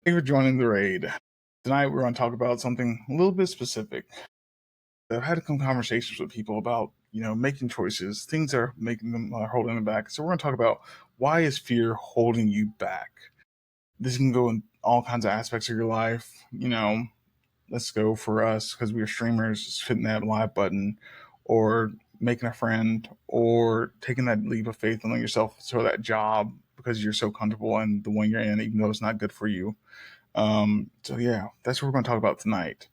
Thank you for joining the raid. Tonight we're going to talk about something a little bit specific. I've had some conversations with people about, making choices, things that are making them holding them back. So we're going to talk about why is fear holding you back? This can go in all kinds of aspects of your life. Let's go for us because we're streamers, just hitting that live button, or making a friend, or taking that leap of faith on yourself for that job because you're so comfortable in the one you're in, even though it's not good for you. So yeah, that's what we're going to talk about tonight.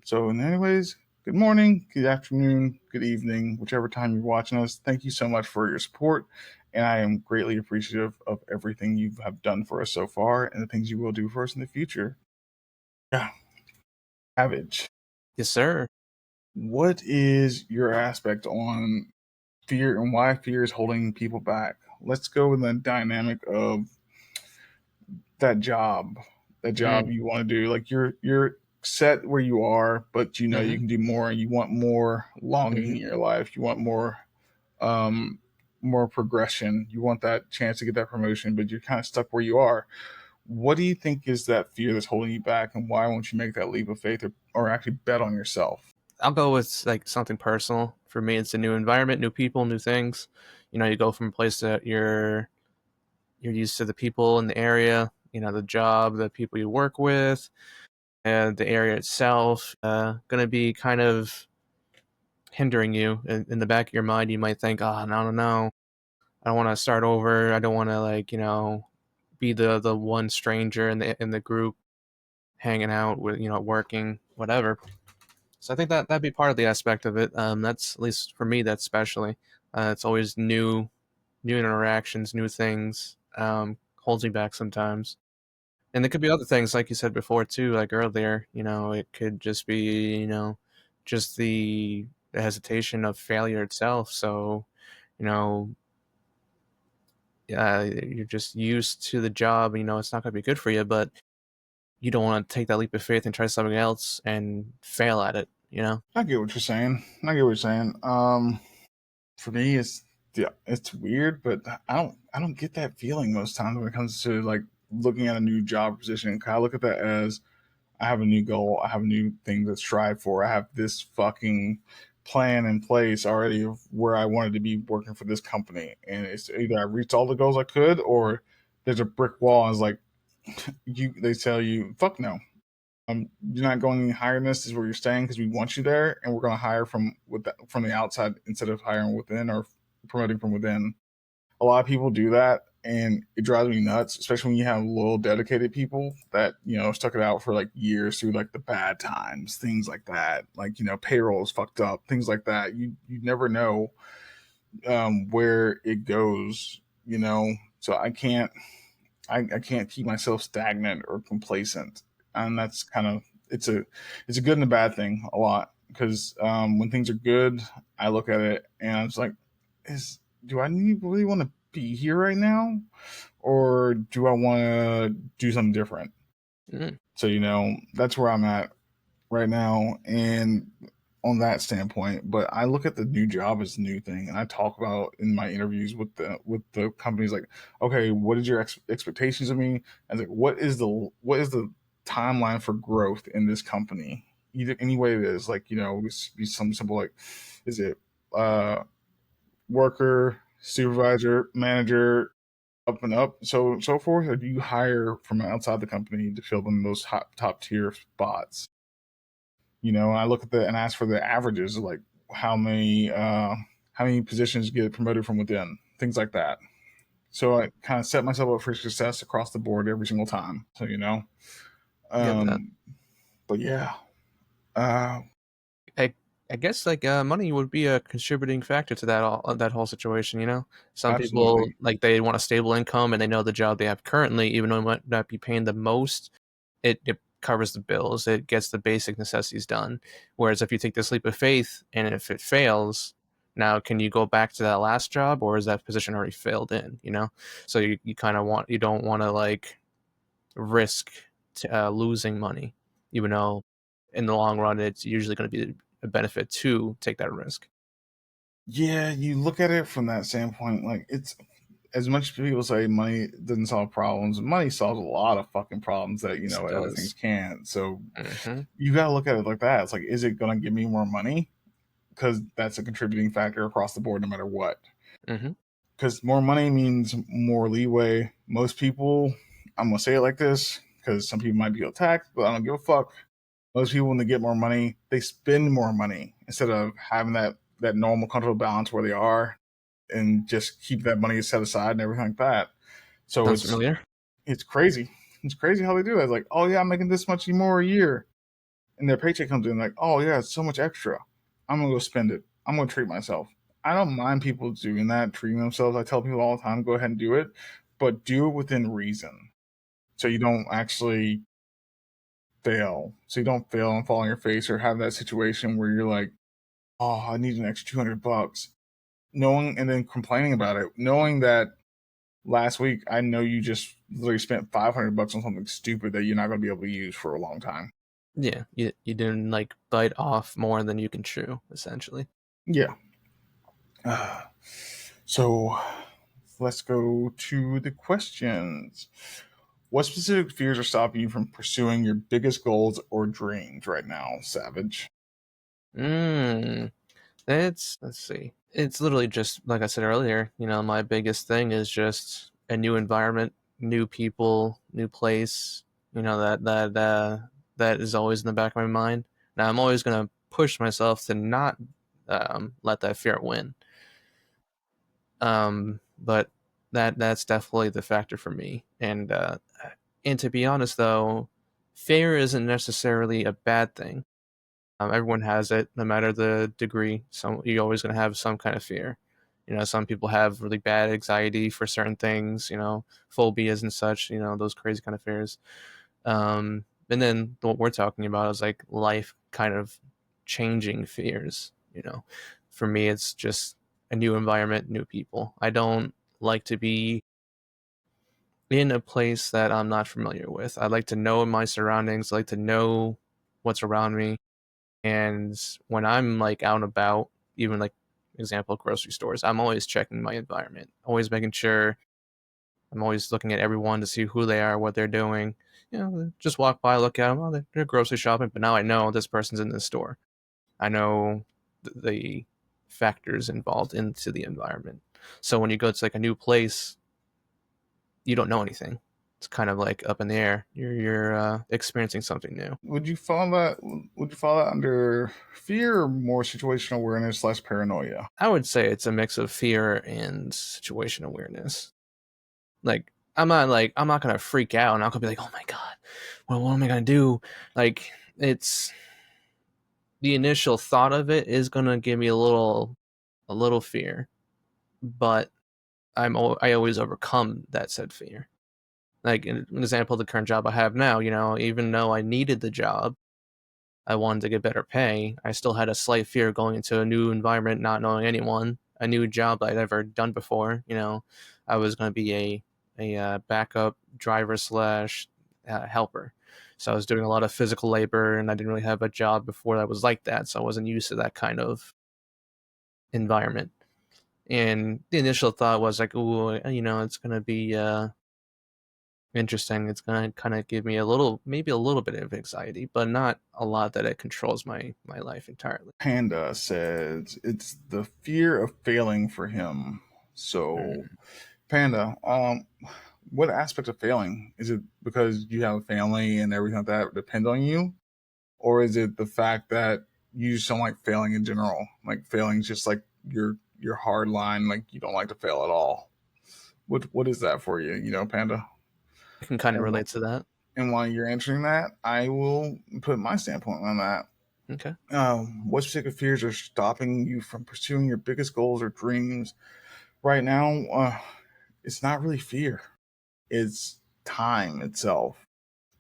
So, anyways, good morning, good afternoon, good evening, whichever time you're watching us. Thank you so much for your support, and I am greatly appreciative of everything you have done for us so far and the things you will do for us in the future. Yeah, Savage, Yes, sir. what is your aspect on fear and why fear is holding people back? Let's go with the dynamic of that job, you want to do. Like you're set where you are, but you Mm-hmm. can do more, and you want more longing Mm-hmm. in your life. You want um, more progression. You want that chance to get that promotion, but you're kind of stuck where you are. What do you think is that fear that's holding you back, and why won't you make that leap of faith or actually bet on yourself? I'll go with like something personal. For me, it's a new environment, new people, new things. You go from a place that you're used to the people in the area, the job, the people you work with, and the area itself. Going to be kind of hindering you in the back of your mind. You might think, oh, no, no, no, I don't want to start over. I don't want to be the one stranger in the group hanging out with working whatever. So I think that'd be part of the aspect of it. That's at least for me. That's especially. It's always new interactions, new things. Holds me back sometimes, and there could be other things like you said before too, like earlier. It could just be just the hesitation of failure itself. So, you know, you're just used to the job. It's not going to be good for you, but you don't want to take that leap of faith and try something else and fail at it. I get what you're saying. For me, it's weird, but I don't get that feeling most times when it comes to like looking at a new job position. I look at that as I have a new goal. I have a new thing to strive for. I have this fucking plan in place already of where I wanted to be working for this company. And it's either I reached all the goals I could or there's a brick wall and it's like they tell you, fuck no. You're not going any higher than this is where you're staying because we want you there and we're gonna hire from the outside instead of hiring within or promoting from within. A lot of people do that and it drives me nuts, especially when you have loyal dedicated people that stuck it out for like years through like the bad times, things like that, like payroll is fucked up, things like that. You never know where it goes, so I can't keep myself stagnant or complacent, and that's kind of it's a good and a bad thing a lot because when things are good, I look at it and I'm just like, is do I really want to be here right now, or do I want to do something different? Mm. So that's where I'm at right now, and on that standpoint. But I look at the new job as a new thing, and I talk about in my interviews with the companies like, okay, what is your expectations of me? And like, what is the timeline for growth in this company? Either any way it is, like be some simple like, is it uh, worker, supervisor, manager, up and up, so forth, or do you hire from outside the company to fill them those top tier spots? I look at the and ask for the averages, like how many uh, how many positions get promoted from within, things like that. So I kind of set myself up for success across the board every single time. So Get that. um, but yeah, uh, I I guess money would be a contributing factor to that whole situation. Some people absolutely, like they want a stable income and they know the job they have currently, even though it might not be paying the most, it covers the bills. It gets the basic necessities done. Whereas if you take this leap of faith and if it fails, now can you go back to that last job or is that position already filled in? So you kind of you don't want to like risk losing money, even though in the long run it's usually going to be a benefit to take that risk. yeah. You look at it from that standpoint, like as much as people say money doesn't solve problems, money solves a lot of fucking problems that Yes, it other things does. can't. So Mm-hmm. you got to look at it like that. It's like, is it going to give me more money? Because that's a contributing factor across the board, no matter what. Mm-hmm. Because more money means more leeway. Most people, I'm gonna say it like this because some people might be attacked, but I don't give a fuck. Most people, when they get more money, they spend more money instead of having that normal, comfortable balance where they are, and just keep that money set aside and everything like that. So Sounds familiar. it's crazy. It's crazy how they do that. It's like, oh yeah, I'm making this much more a year, and their paycheck comes in like, oh yeah, it's so much extra. I'm gonna go spend it. I'm gonna treat myself. I don't mind people doing that, treating themselves. I tell people all the time, go ahead and do it, but do it within reason, so you don't actually fail. So you don't fail and fall on your face or have that situation where you're like, oh, I need an extra $200, knowing and then complaining about it, knowing that last week I know you just literally spent $500 on something stupid that you're not going to be able to use for a long time. Yeah, you didn't like bite off more than you can chew, essentially. Yeah. Uh, so let's go to the questions. What specific fears are stopping you from pursuing your biggest goals or dreams right now, Savage? Mm, let's see. It's literally just like I said earlier, my biggest thing is just a new environment, new people, new place, that is always in the back of my mind. Now I'm always gonna push myself to not let that fear win. But that's definitely the factor for me. And to be honest though, fear isn't necessarily a bad thing. Everyone has it, no matter the degree. Some You're always going to have some kind of fear. Some people have really bad anxiety for certain things. Phobias and such. Those crazy kind of fears. And then what we're talking about is like life kind of changing fears. For me, it's just a new environment, new people. I don't like to be in a place that I'm not familiar with. I like to know my surroundings. I like to know what's around me. And when I'm like out and about, even like example grocery stores, I'm always checking my environment, always making sure I'm always looking at everyone to see who they are, what they're doing. Just walk by, look at them. Oh, they're grocery shopping, but now I know this person's in this store. I know the factors involved into the environment. So when you go to like a new place, you don't know anything. It's kind of like up in the air. You're experiencing something new. Would you follow that? Would you follow that under fear or more situational awareness slash paranoia? I would say it's a mix of fear and situation awareness. Like I'm not gonna freak out and I'm gonna be like, oh my god, well, what am I gonna do? Like it's the initial thought of it is gonna give me a little fear, but I always overcome that said fear. Like an example, the current job I have now, even though I needed the job, I wanted to get better pay. I still had a slight fear going into a new environment, not knowing anyone, a new job I'd ever done before. I was going to be a backup driver slash helper. So I was doing a lot of physical labor, and I didn't really have a job before that was like that. So I wasn't used to that kind of environment. And the initial thought was like, "Ooh, it's going to be interesting. It's going to kind of give me maybe a little bit of anxiety, but not a lot that it controls my life entirely." Panda says it's the fear of failing for him. So, Mm. Panda, what aspect of failing is it? Because you have a family and everything like that depend on you, or is it the fact that you just don't like failing in general? Like failing is just like your hard line. Like you don't like to fail at all. What is that for you? Panda. I can kind of And relate to that. and while you're answering that, I will put my standpoint on that. Okay. What specific fears are stopping you from pursuing your biggest goals or dreams right now? It's not really fear; it's time itself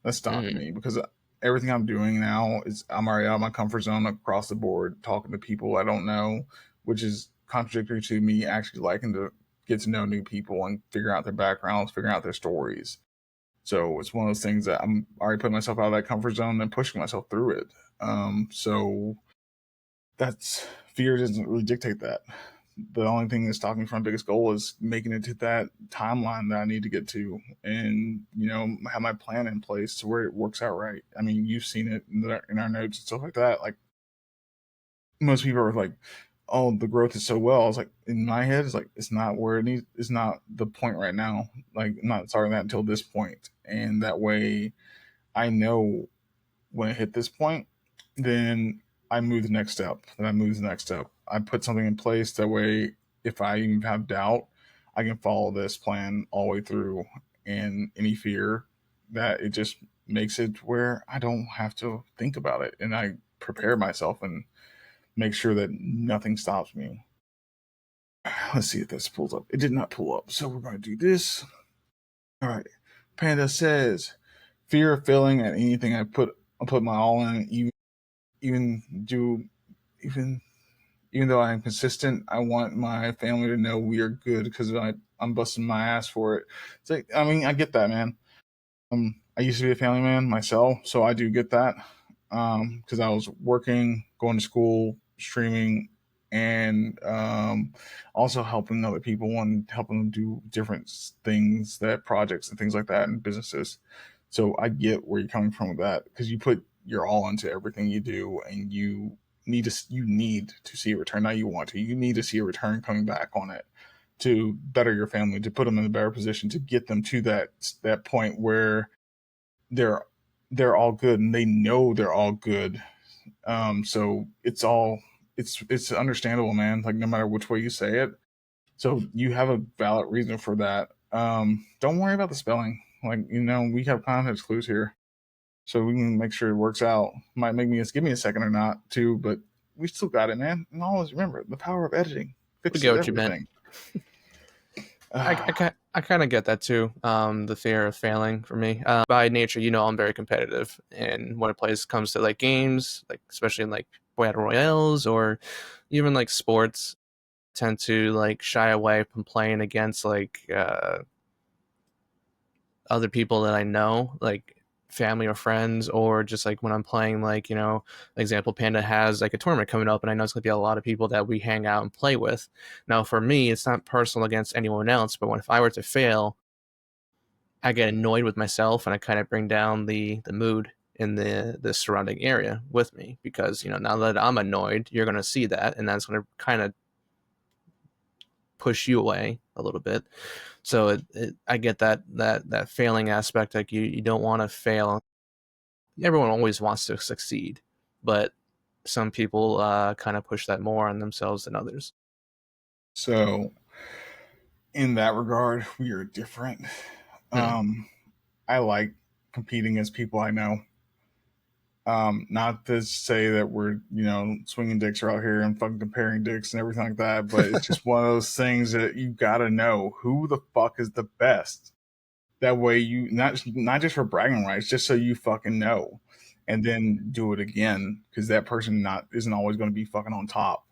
that's stopping Mm. me because everything I'm doing now is I'm already out of my comfort zone across the board, talking to people I don't know, which is contradictory to me actually liking to get to know new people and figure out their backgrounds, figure out their stories. So it's one of those things that I'm already putting myself out of that comfort zone and pushing myself through it. So that's fear doesn't really dictate that. the only thing that's stopping me from my biggest goal is making it to that timeline that I need to get to, and have my plan in place to where it works out right. I mean, you've seen it in our notes and stuff like that. Like most people are like, "Oh, the growth is so well." I was like, in my head, it's like it's not where it needs. It's not the point right now. Like, I'm not starting that until this point, and that way, I know when I hit this point, then I move the next step. Then I move the next step. I put something in place that way, if I even have doubt, I can follow this plan all the way through. And any fear, that it just makes it where I don't have to think about it, and I prepare myself and make sure that nothing stops me. Let's see if this pulls up. It did not pull up, so we're going to do this. All right. Panda says, fear of failing at anything I put my all in, even do even even though I'm consistent, I want my family to know we are good because I'm busting my ass for it. It's like, I mean, I get that, man. I used to be a family man myself, so I do get that. Because I was working, going to school, streaming, and also helping other people and helping them do different things, that projects and things like that, and businesses. So I get where you're coming from with that, because you put your all into everything you do, and you need to see a return. Not you want to. You need to see a return coming back on it to better your family, to put them in a better position, to get them to that point where they're they're all good and they know they're all good. So it's understandable, man. Like no matter which way you say it, so you have a valid reason for that. Don't worry about the spelling. Like we have context clues here, so we can make sure it works out. Might make me give me a second or not too, but we still got it, man. And always remember the power of editing We get fixes what you meant. everything. I kind of get that too. The fear of failing for me. By nature, I'm very competitive, and when it comes to like games, like especially in like battle royales or even like sports, tend to like shy away from playing against like other people that I know, like family or friends, or just like when I'm playing, like, example, Panda has like a tournament coming up, and I know it's going to be a lot of people that we hang out and play with. Now, for me, it's not personal against anyone else, but if I were to fail, I get annoyed with myself and I kind of bring down the mood in the surrounding area with me because, now that I'm annoyed, you're going to see that, and that's going to kind of push you away a little bit. So I get that failing aspect. Like you don't want to fail. Everyone always wants to succeed, but some people kind of push that more on themselves than others. So in that regard, we are different. Hmm. Um, I like competing as people I know. Not to say that we're, swinging dicks out here and fucking comparing dicks and everything like that, but it's just one of those things that you gotta know who the fuck is the best. That way, you not just for bragging rights, just so you fucking know, and then do it again because that person not isn't always going to be fucking on top.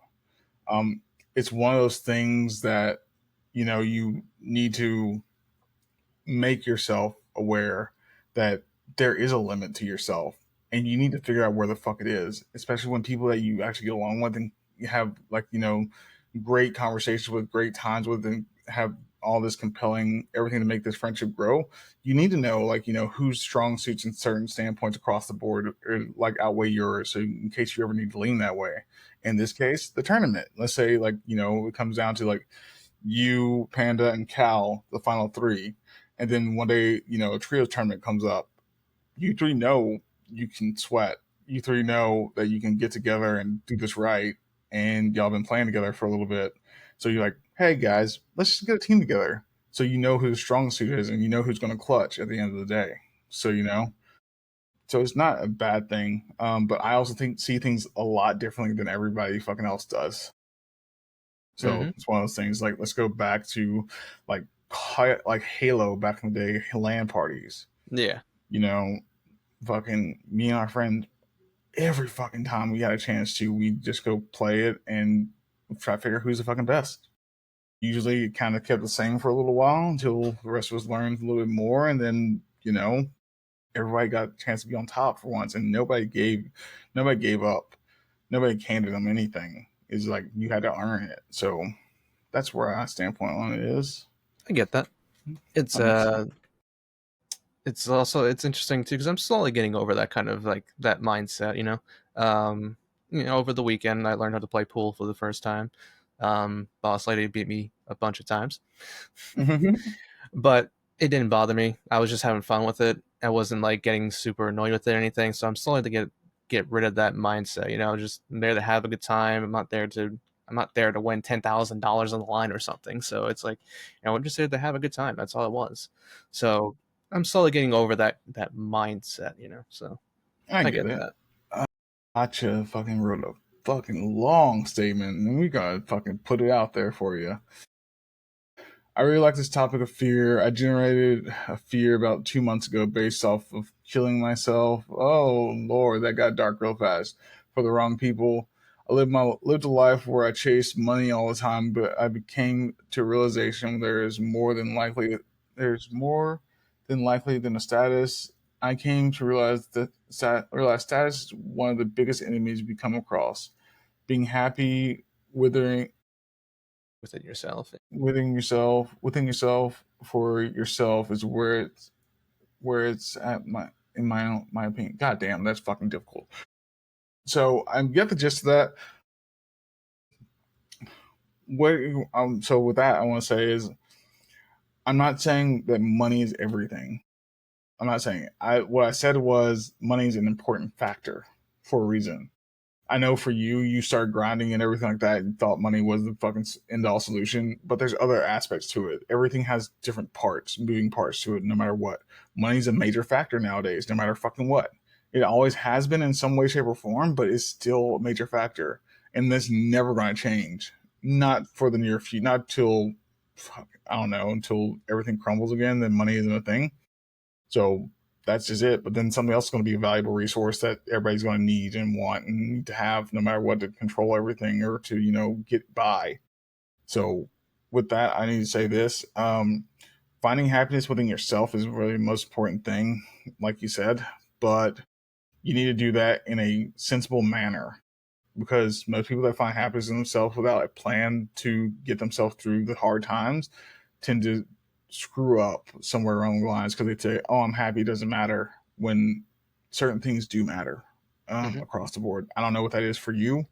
Um, it's one of those things that you need to make yourself aware that there is a limit to yourself, and you need to figure out where the fuck it is, especially when people that you actually get along with and you have like great conversations with, great times with, and have all this compelling everything to make this friendship grow. You need to know, like, whose strong suits and certain standpoints across the board or like outweigh yours, so in case you ever need to lean that way. In this case, the tournament, let's say, like, it comes down to like you, Panda, and Cal, the final three, and then one day, a trios tournament comes up. You three know you can sweat. You three know that you can get together and do this right. And y'all been playing together for a little bit. So you're like, hey guys, let's just get a team together. So you know who the strong suit is, and you know who's going to clutch at the end of the day. So so it's not a bad thing. But I also see things a lot differently than everybody fucking else does. So Hmm. it's one of those things. Like, let's go back to like like Halo back in the day, LAN parties. Yeah. You know, fucking me and our friend, every fucking time we got a chance to, we just go play it and try to figure out who's the fucking best. Usually, it kind of kept the same for a little while until the rest of us learned a little bit more, and then everybody got a chance to be on top for once, and nobody gave up, nobody handed them anything. It's like you had to earn it. So That's where our standpoint on it is. I get that. It's That makes sense. it's also it's interesting too because I'm slowly getting over that kind of like that mindset. Um, over the weekend I learned how to play pool for the first time. Boss lady beat me a bunch of times, Mhm. but it didn't bother me. I was just having fun with it. I wasn't like getting super annoyed with it or anything. So I'm slowly to get rid of that mindset. Just I'm there to have a good time. I'm not there to win $10,000 on the line or something. So it's like, I'm just there to have a good time. That's all it was. So I'm slowly getting over that mindset. So I I get get it. that. Gotcha. Fucking wrote a fucking long statement, and we gotta fucking put it out there for you. I really like this topic of fear. I generated a fear about 2 months ago based off of killing myself. Oh Lord, that got dark real fast for the wrong people. I lived a life where I chased money all the time, but I became to a realization there's more than likely than a status. I came to realize realize status is one of the biggest enemies we come across. Being happy, withering Within yourself. within yourself for yourself is where it's at my opinion. God damn, that's fucking difficult. So I get the gist of that. What so with that I want to say is I'm not saying that money is everything. I'm not saying it. I What I said was money is an important factor for a reason. I know for you, you started grinding and everything like that. You thought money was the fucking end all solution, but there's other aspects to it. Everything has different parts, moving parts to it, no matter what. Money's a major factor nowadays, no matter fucking what. It always has been in some way, shape, or form, but it's still a major factor. And that's never going to change. Not for the near future, not till, I don't know, until everything crumbles again, then money isn't a thing. So that's just it. But then something else is going to be a valuable resource that everybody's going to need and want and need to have no matter what to control everything or to, get by. So with that, I need to say this. Finding happiness within yourself is really the most important thing, like you said, but you need to do that in a sensible manner because most people that find happiness in themselves without a plan to get themselves through the hard times tend to screw up somewhere along the lines because they say, "Oh, I'm happy. It doesn't matter," when certain things do matter Hmm. across the board. I don't know what that is for you.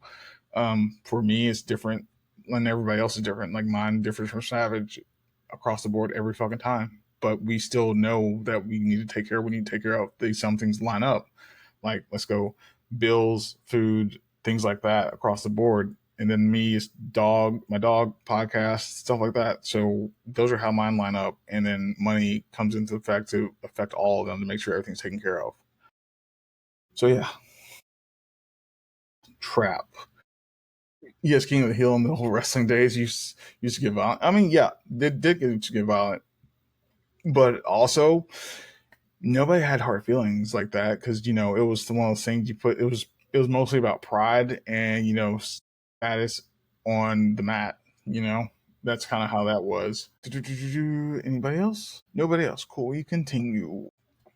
For me, it's different, and everybody else is different. Like mine differs from Savage across the board every fucking time. But we still know that we need to take care. We need to take care of these. Some things line up. Like let's go bills, food, things like that across the board. And then me is my dog, podcast, stuff like that. So those are how mine line up. And then money comes into effect to affect all of them to make sure everything's taken care of. So yeah, trap. Yes, King of the Hill in the whole wrestling days used to get violent. I mean, yeah, they did get violent, but also nobody had hard feelings like that because it was one of those things you put. It was mostly about pride and status on the mat. You know that's kind of how that was. Anybody else? Nobody else. Cool. We continue.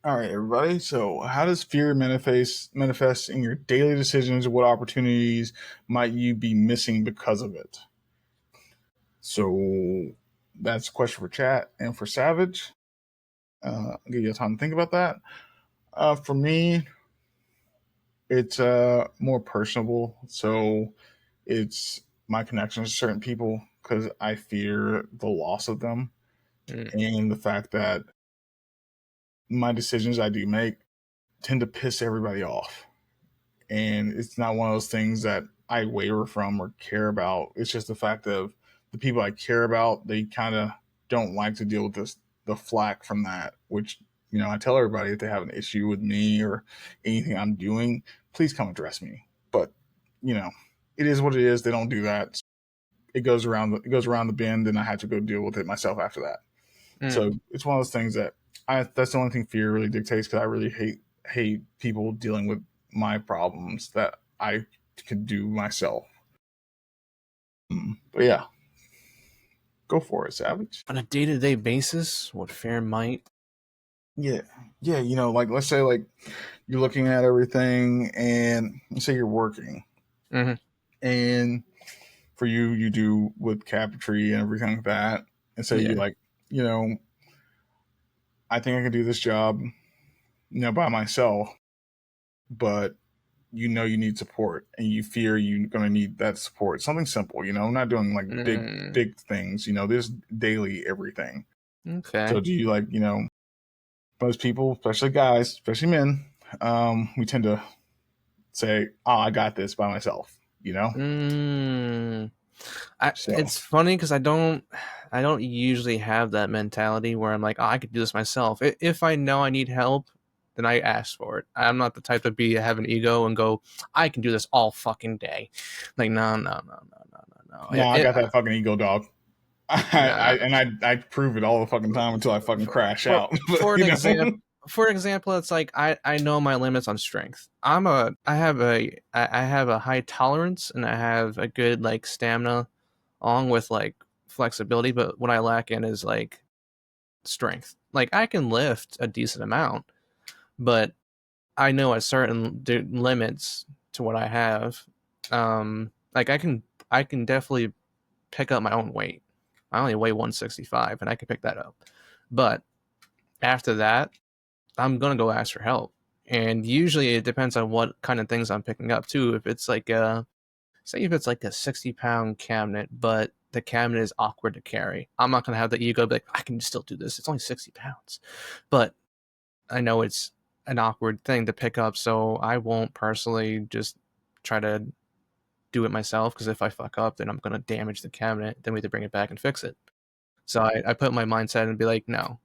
All right, everybody. So, how does fear manifest in your daily decisions? What opportunities might you be missing because of it? So, that's a question for chat and for Savage. I'll give you time to think about that. For me, it's more personable. So, it's my connections to certain people because I fear the loss of them Mm. and the fact that my decisions I do make tend to piss everybody off. And it's not one of those things that I waver from or care about. It's just the fact of the people I care about, they kind of don't like to deal with the flack from that, which, I tell everybody if they have an issue with me or anything I'm doing, please come address me. But, you know, it is what it is. They don't do that. It goes around the bend and I have to go deal with it myself after that. Mm. So it's one of those things that that's the only thing fear really dictates because I really hate people dealing with my problems that I could do myself. But yeah, go for it, Savage. On a day-to-day basis, what fear might. Yeah, yeah. Like let's say like you're looking at everything, and let's say you're working, Hmm. and for you, you do with cabinetry and everything like that, and say you Yeah. like, you know, I think I can do this job, by myself, but you need support and you fear you're going to need that support. Something simple, I'm not doing like Mm, big things, there's daily everything. okay. So do you like, most people, especially guys, especially men, we tend to say, "Oh, I got this by myself," Mm. So It's funny because I don't usually have that mentality where I'm like, oh, I could do this myself. If I know I need help, then I ask for it. I'm not the type to be have an ego and go, I can do this all fucking day. Like, no, no, no, no, no, no, no. no, I got that fucking ego, dog. Nah. I prove it all the fucking time until I fucking For crash out. But, for an example, it's like I know my limits on strength. I have a high tolerance and I have a good like stamina along with like flexibility, but what I lack in is like strength. Like I can lift a decent amount, but I know at certain limits to what I have. Like I can definitely pick up my own weight. I only weigh 165 and I can pick that up. But after that, I'm gonna go ask for help. And usually it depends on what kind of things I'm picking up too. If it's like a say if it's like a 60-pound cabinet, but the cabinet is awkward to carry, I'm not gonna have the ego be like, I can still do this. It's only 60 pounds. But I know it's an awkward thing to pick up, so I won't personally just try to do it myself because if I fuck up, then I'm gonna damage the cabinet. Then we have to bring it back and fix it. So I put my mindset and be like, no,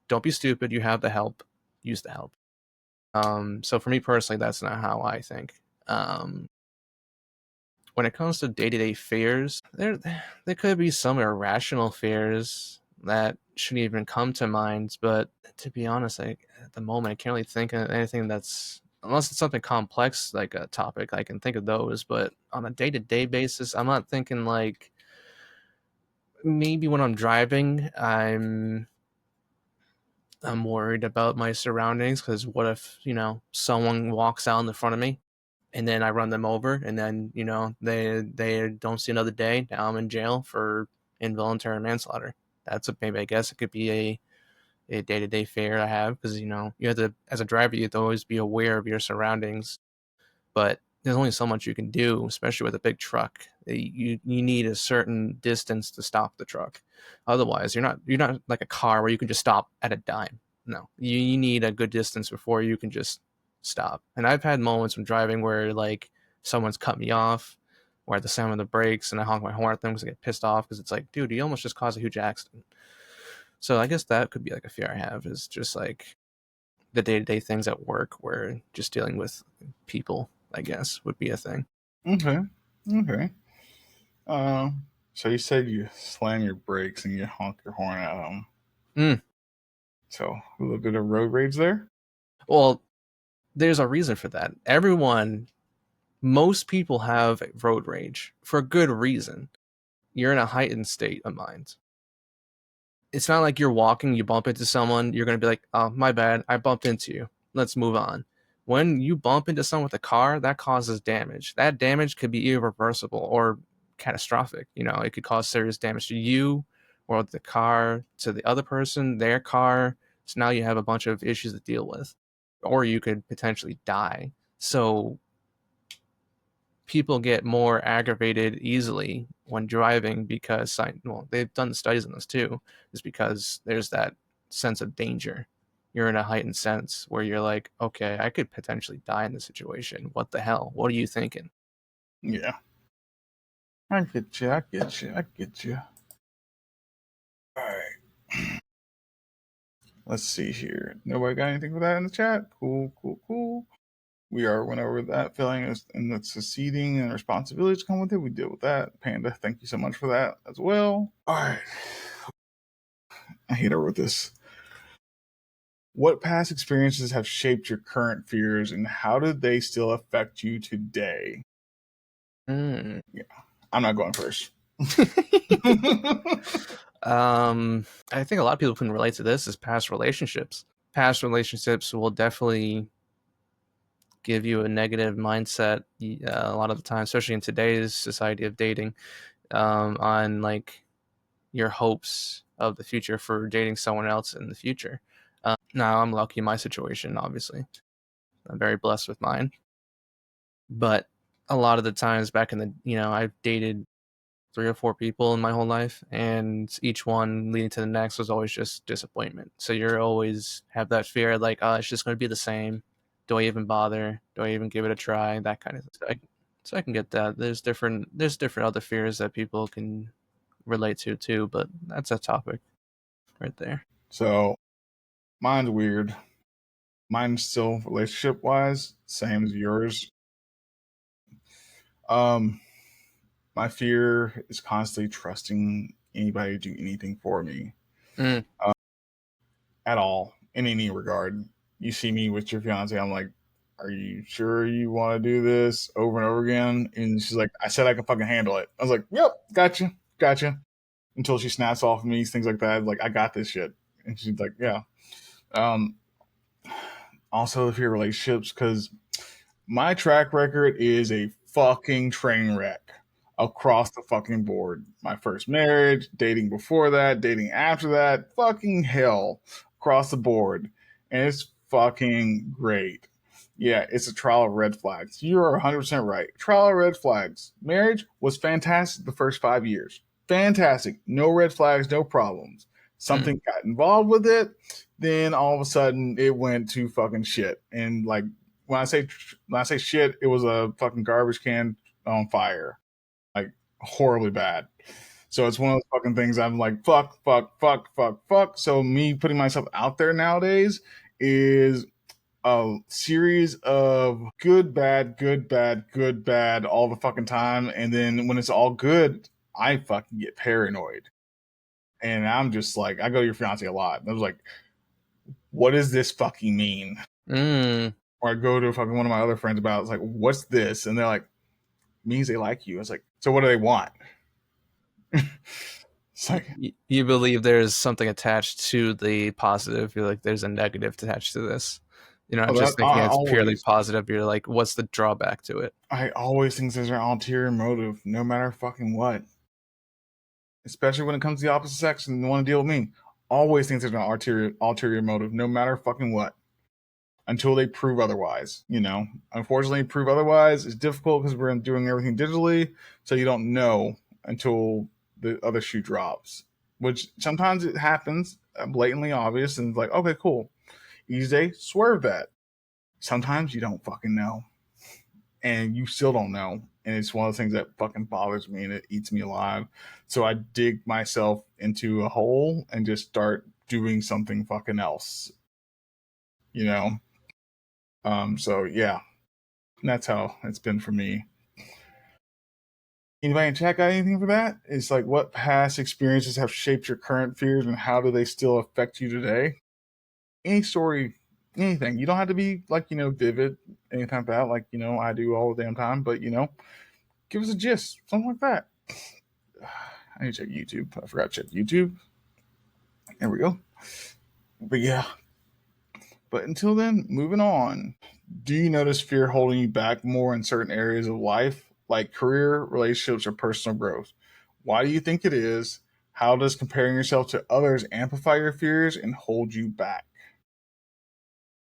don't be stupid. You have the help. Use the help. So for me personally, that's not how I think. Um, when it comes to day-to-day fears, there could be some irrational fears that shouldn't even come to mind. But to be honest, at the moment, I can't really think of anything that's unless it's something complex like a topic. I can think of those, but on a day-to-day basis, I'm not thinking like maybe when I'm driving, I'm worried about my surroundings because what if someone walks out in the front of me and then I run them over, and then they don't see another day. Now I'm in jail for involuntary manslaughter. That's a maybe I guess it could be a day to day fear I have because you have to as a driver you have to always be aware of your surroundings, but there's only so much you can do, especially with a big truck. You need a certain distance to stop the truck. Otherwise, you're not like a car where you can just stop at a dime. No, you need a good distance before you can just stop. And I've had moments when driving where like someone's cut me off, or at the sound of the brakes, and I honk my horn at them because I get pissed off because it's like, dude, you almost just caused a huge accident. So I guess that could be like a fear I have is just like the day to day things at work where just dealing with people, I guess, would be a thing. okay, okay. So you said you slam your brakes and you honk your horn at them. Mm. So a little bit of road rage there. Well, there's a reason for that. Most people have road rage for a good reason. You're in a heightened state of mind. It's not like you're walking, you bump into someone, you're going to be like, oh, my bad, I bumped into you. Let's move on. When you bump into someone with a car, that causes damage. That damage could be irreversible or catastrophic. It could cause serious damage to you or the car, to the other person, their car. So now you have a bunch of issues to deal with, or you could potentially die. So people get more aggravated easily when driving because well, they've done studies on this too, is because there's that sense of danger. You're in a heightened sense where you're like, okay, I could potentially die in this situation. What the hell? What are you thinking? Yeah, I get you. I get you. I get you. All right. Let's see here. Nobody got anything for that in the chat? Cool, cool, cool. We are went over that feeling and the succeeding and responsibilities come with it. We deal with that. Panda, thank you so much for that as well. All right. I hate I wrote this. What past experiences have shaped your current fears and how did they still affect you today? Mm. Yeah, I'm not going first. I think a lot of people can relate to this is past relationships. Past relationships will definitely give you a negative mindset a lot of the time, especially in today's society of dating. on like your hopes of the future for dating someone else in the future. Now, I'm lucky in my situation, obviously. I'm very blessed with mine. But a lot of the times back in the, I've dated 3 or 4 people in my whole life, and each one leading to the next was always just disappointment. So you're always have that fear, like, oh, it's just going to be the same. Do I even bother? Do I even give it a try? That kind of thing. So I can get that. There's different other fears that people can relate to too, but that's a topic right there. So mine's weird. Mine's still relationship wise, same as yours. Um, my fear is constantly trusting anybody to do anything for me Mm, at all in any regard. You see me with your fiance, I'm like, are you sure you want to do this over and over again? And she's like, I said I can fucking handle it. I was like, yep, gotcha, gotcha. Until she snaps off of me, things like that. Like, I got this shit. And she's like, yeah. Um, Also, if your relationships, because my track record is a fucking train wreck across the fucking board. My first marriage, dating before that, dating after that, fucking hell across the board. And it's fucking great. Yeah, it's a trial of red flags. You are 100% right. Trial of red flags. Marriage was fantastic the first 5 years. Fantastic. No red flags, no problems. mm, Something got involved with it. Then all of a sudden it went to fucking shit. And like when I say shit, it was a fucking garbage can on fire, like horribly bad. So it's one of those fucking things I'm like, fuck, fuck, fuck, fuck, fuck. So me putting myself out there nowadays is a series of good, bad, good, bad, good, bad all the fucking time. And then when it's all good, I fucking get paranoid. And I'm just like, I go to your fiance a lot. I was like, what does this fucking mean? mm. Or I go to fucking one of my other friends about it. It's like, what's this? And they're like, means they like you. I was like, so what do they want? It's like, You believe there's something attached to the positive. You're like, there's a negative attached to this. You're not oh, that just thinking it's purely always, positive. You're like, what's the drawback to it? I always think there's an ulterior motive, no matter fucking what. Especially when it comes to the opposite sex and want to deal with me. Always think there's an ulterior motive, no matter fucking what. Until they prove otherwise, Unfortunately, prove otherwise is difficult because we're doing everything digitally, so you don't know until the other shoe drops. Which sometimes it happens blatantly obvious and it's like, okay, cool. Easy day, swerve that. Sometimes you don't fucking know, and you still don't know, and it's one of the things that fucking bothers me and it eats me alive. So I dig myself into a hole and just start doing something fucking else, you know. So yeah, that's how it's been for me. Anybody in chat got anything for that? It's like, what past experiences have shaped your current fears and how do they still affect you today? Any story, anything. You don't have to be like, vivid, anything like that, like, I do all the damn time, but, give us a gist, something like that. I need to check YouTube. I forgot to check YouTube. There we go. But yeah, but until then, moving on. Do you notice fear holding you back more in certain areas of life, like career, relationships, or personal growth? Why do you think it is? How does comparing yourself to others amplify your fears and hold you back?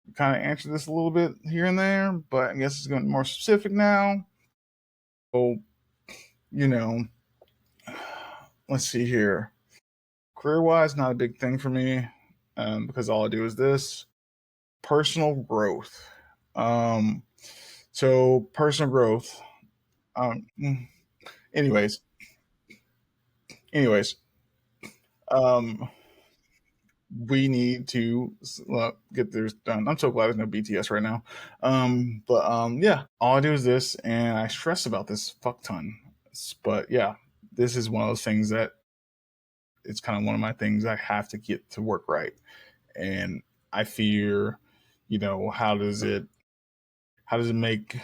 You kind of answered this a little bit here and there, but I guess it's going to be more specific now. So, you know, let's see here. Career wise, not a big thing for me because all I do is this personal growth. Um, so, personal growth. Um, mm, anyways, anyways, um, we need to get this done. I'm so glad there's no BTS right now. Yeah, all I do is this, and I stress about this fuck ton. But yeah, this is one of those things that it's kind of one of my things I have to get to work right, and I fear, how does it, how does it make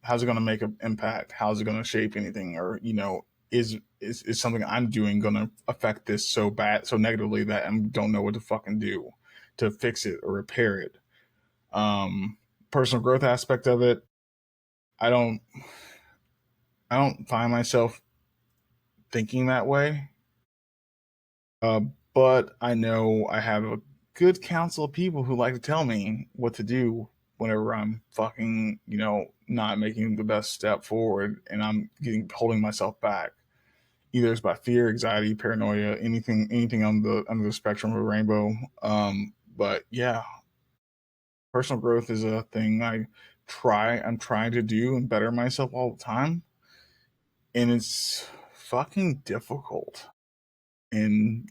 how's it going to make an impact? How's it going to shape anything? Or is something I'm doing going to affect this so bad, so negatively that I don't know what to fucking do to fix it or repair it? Personal growth aspect of it, I don't I don't find myself thinking that way. Uh, but I know I have a good council of people who like to tell me what to do whenever I'm fucking, not making the best step forward and I'm getting holding myself back. Either it's by fear, anxiety, paranoia, anything on the under the spectrum of a rainbow. But yeah, personal growth is a thing I'm trying to do and better myself all the time. And it's fucking difficult. And,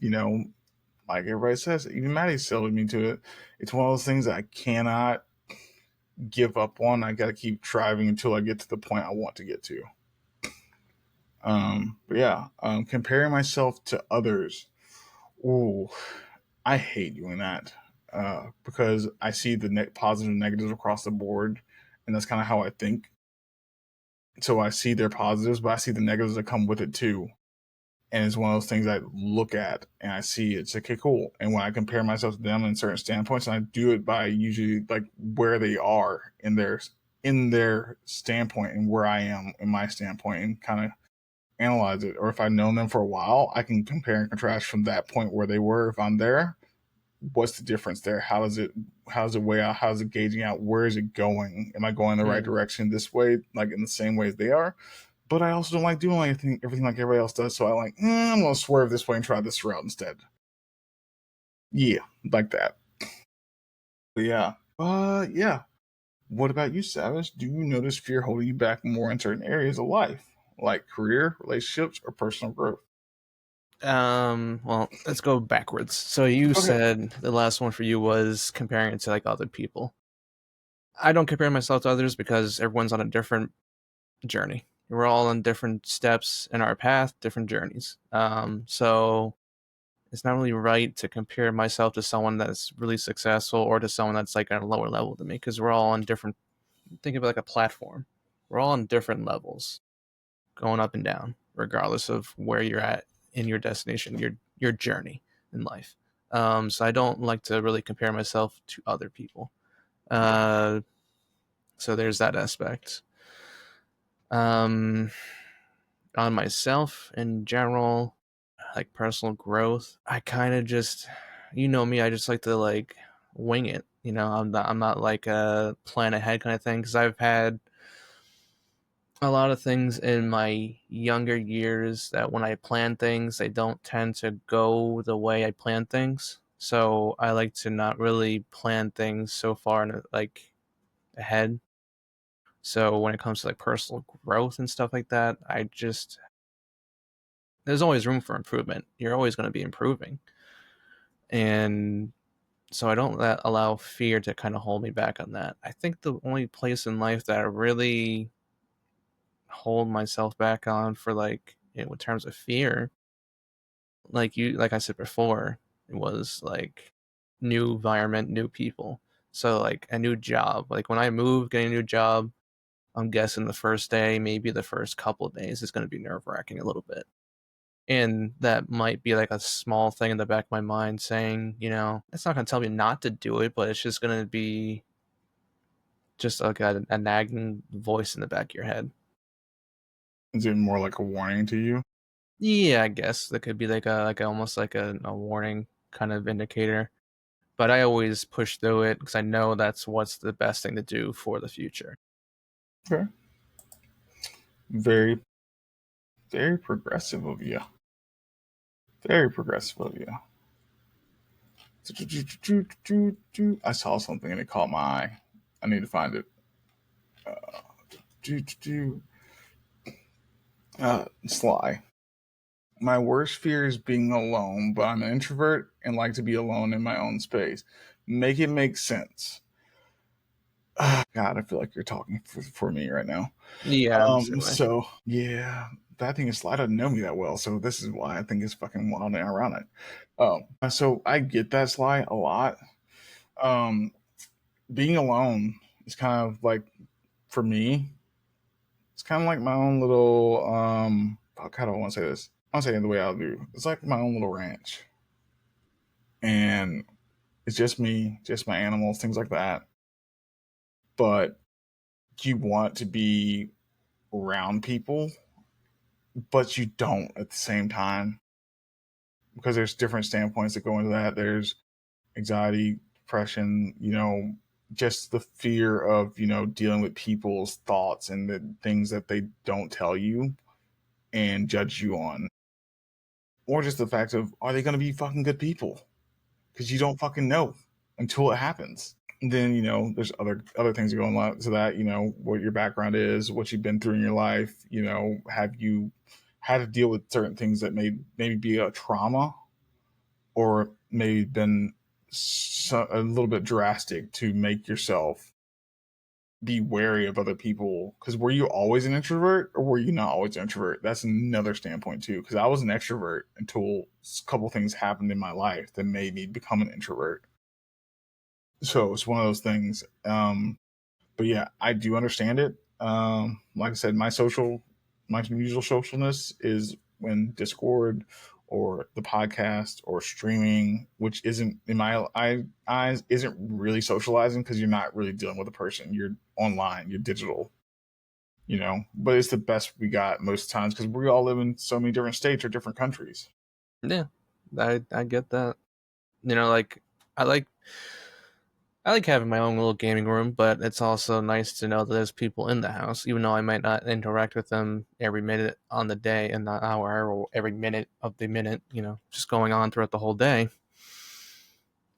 like everybody says, even Maddie settled me to it. It's one of those things that I cannot give up on. I got to keep striving until I get to the point I want to get to. But yeah, comparing myself to others. Ooh, I hate doing that because I see the positive and negatives across the board, and that's kind of how I think. So I see their positives, but I see the negatives that come with it too. And it's one of those things I look at and I see it's okay, cool. And when I compare myself to them in certain standpoints, and I do it by usually like where they are in their standpoint and where I am in my standpoint, and kind of analyze it. Or if I've known them for a while, I can compare and contrast from that point where they were. If I'm there, what's the difference there? How does it weigh out? How's it gauging out? Where is it going? Am I going the right Mm. direction this way, like in the same way as they are? But I also don't like doing everything like everybody else does. So I like, I'm gonna swerve this way and try this route instead. Yeah, like that. But yeah. What about you, Savage? Do you notice fear holding you back more in certain areas of life, like career, relationships, or personal growth? Well, let's go backwards. So you Okay. said the last one for you was comparing it to like other people. I don't compare myself to others because everyone's on a different journey. We're all on different steps in our path, different journeys. So it's not really right to compare myself to someone that's really successful or to someone that's like at a lower level than me because we're all on different. Think of it like a platform. We're all on different levels, going up and down, regardless of where you're at in your destination, your journey in life. So I don't like to really compare myself to other people. Uh, so there's that aspect. Um, on myself in general, like personal growth, I kind of just, you know me, I just like to like wing it. I'm not like a plan ahead kind of thing because I've had a lot of things in my younger years that when I plan things, they don't tend to go the way I plan things. So I like to not really plan things so far in like ahead. So when it comes to like personal growth and stuff like that, I just there's always room for improvement. You're always going to be improving. And so I don't allow fear to kind of hold me back on that. I think the only place in life that I really hold myself back on for like in terms of fear, like I said before, it was like new environment, new people. So like a new job. Like when I move, getting a new job, I'm guessing the first day, maybe the first couple of days is going to be nerve wracking a little bit. And that might be like a small thing in the back of my mind saying, it's not going to tell me not to do it, but it's just going to be just like a nagging voice in the back of your head. Is it more like a warning to you? Yeah, I guess that could be like almost like a warning kind of indicator. But I always push through it because I know that's what's the best thing to do for the future. Okay. Very, very progressive of you. Very progressive of you. I saw something and it caught my eye. I need to find it. Sly. My worst fear is being alone, but I'm an introvert and like to be alone in my own space. Make it make sense. God, I feel like you're talking for me right now. Yeah, I'm the same way. So yeah, that thing is Sly doesn't know me that well, so this is why I think it's fucking wild and ironic. So I get that Sly a lot. Um, being alone is kind of like for me, it's kind of like my own little fuck, how do I want to say this? I want to say it the way I do. It's like my own little ranch, and it's just me, just my animals, things like that. But you want to be around people, but you don't at the same time because there's different standpoints that go into that. There's anxiety, depression, just the fear of, dealing with people's thoughts and the things that they don't tell you and judge you on. Or just the fact of, are they going to be fucking good people? Because you don't fucking know until it happens. And then, there's other things that go on to that, what your background is, what you've been through in your life, have you had to deal with certain things that may maybe be a trauma or maybe been a little bit drastic to make yourself be wary of other people. Because were you always an introvert or were you not always an introvert? That's another standpoint too. Because I was an extrovert until a couple things happened in my life that made me become an introvert. So it's one of those things. But yeah, I do understand it. Like I said, my usual socialness is when Discord or the podcast or streaming, which isn't in my eyes isn't really socializing because you're not really dealing with a person. You're online, you're digital, But it's the best we got most times because we all live in so many different states or different countries. Yeah, I get that. Like I like I like having my own little gaming room, but it's also nice to know that there's people in the house, even though I might not interact with them every minute on the day and the hour or every minute of the minute, just going on throughout the whole day.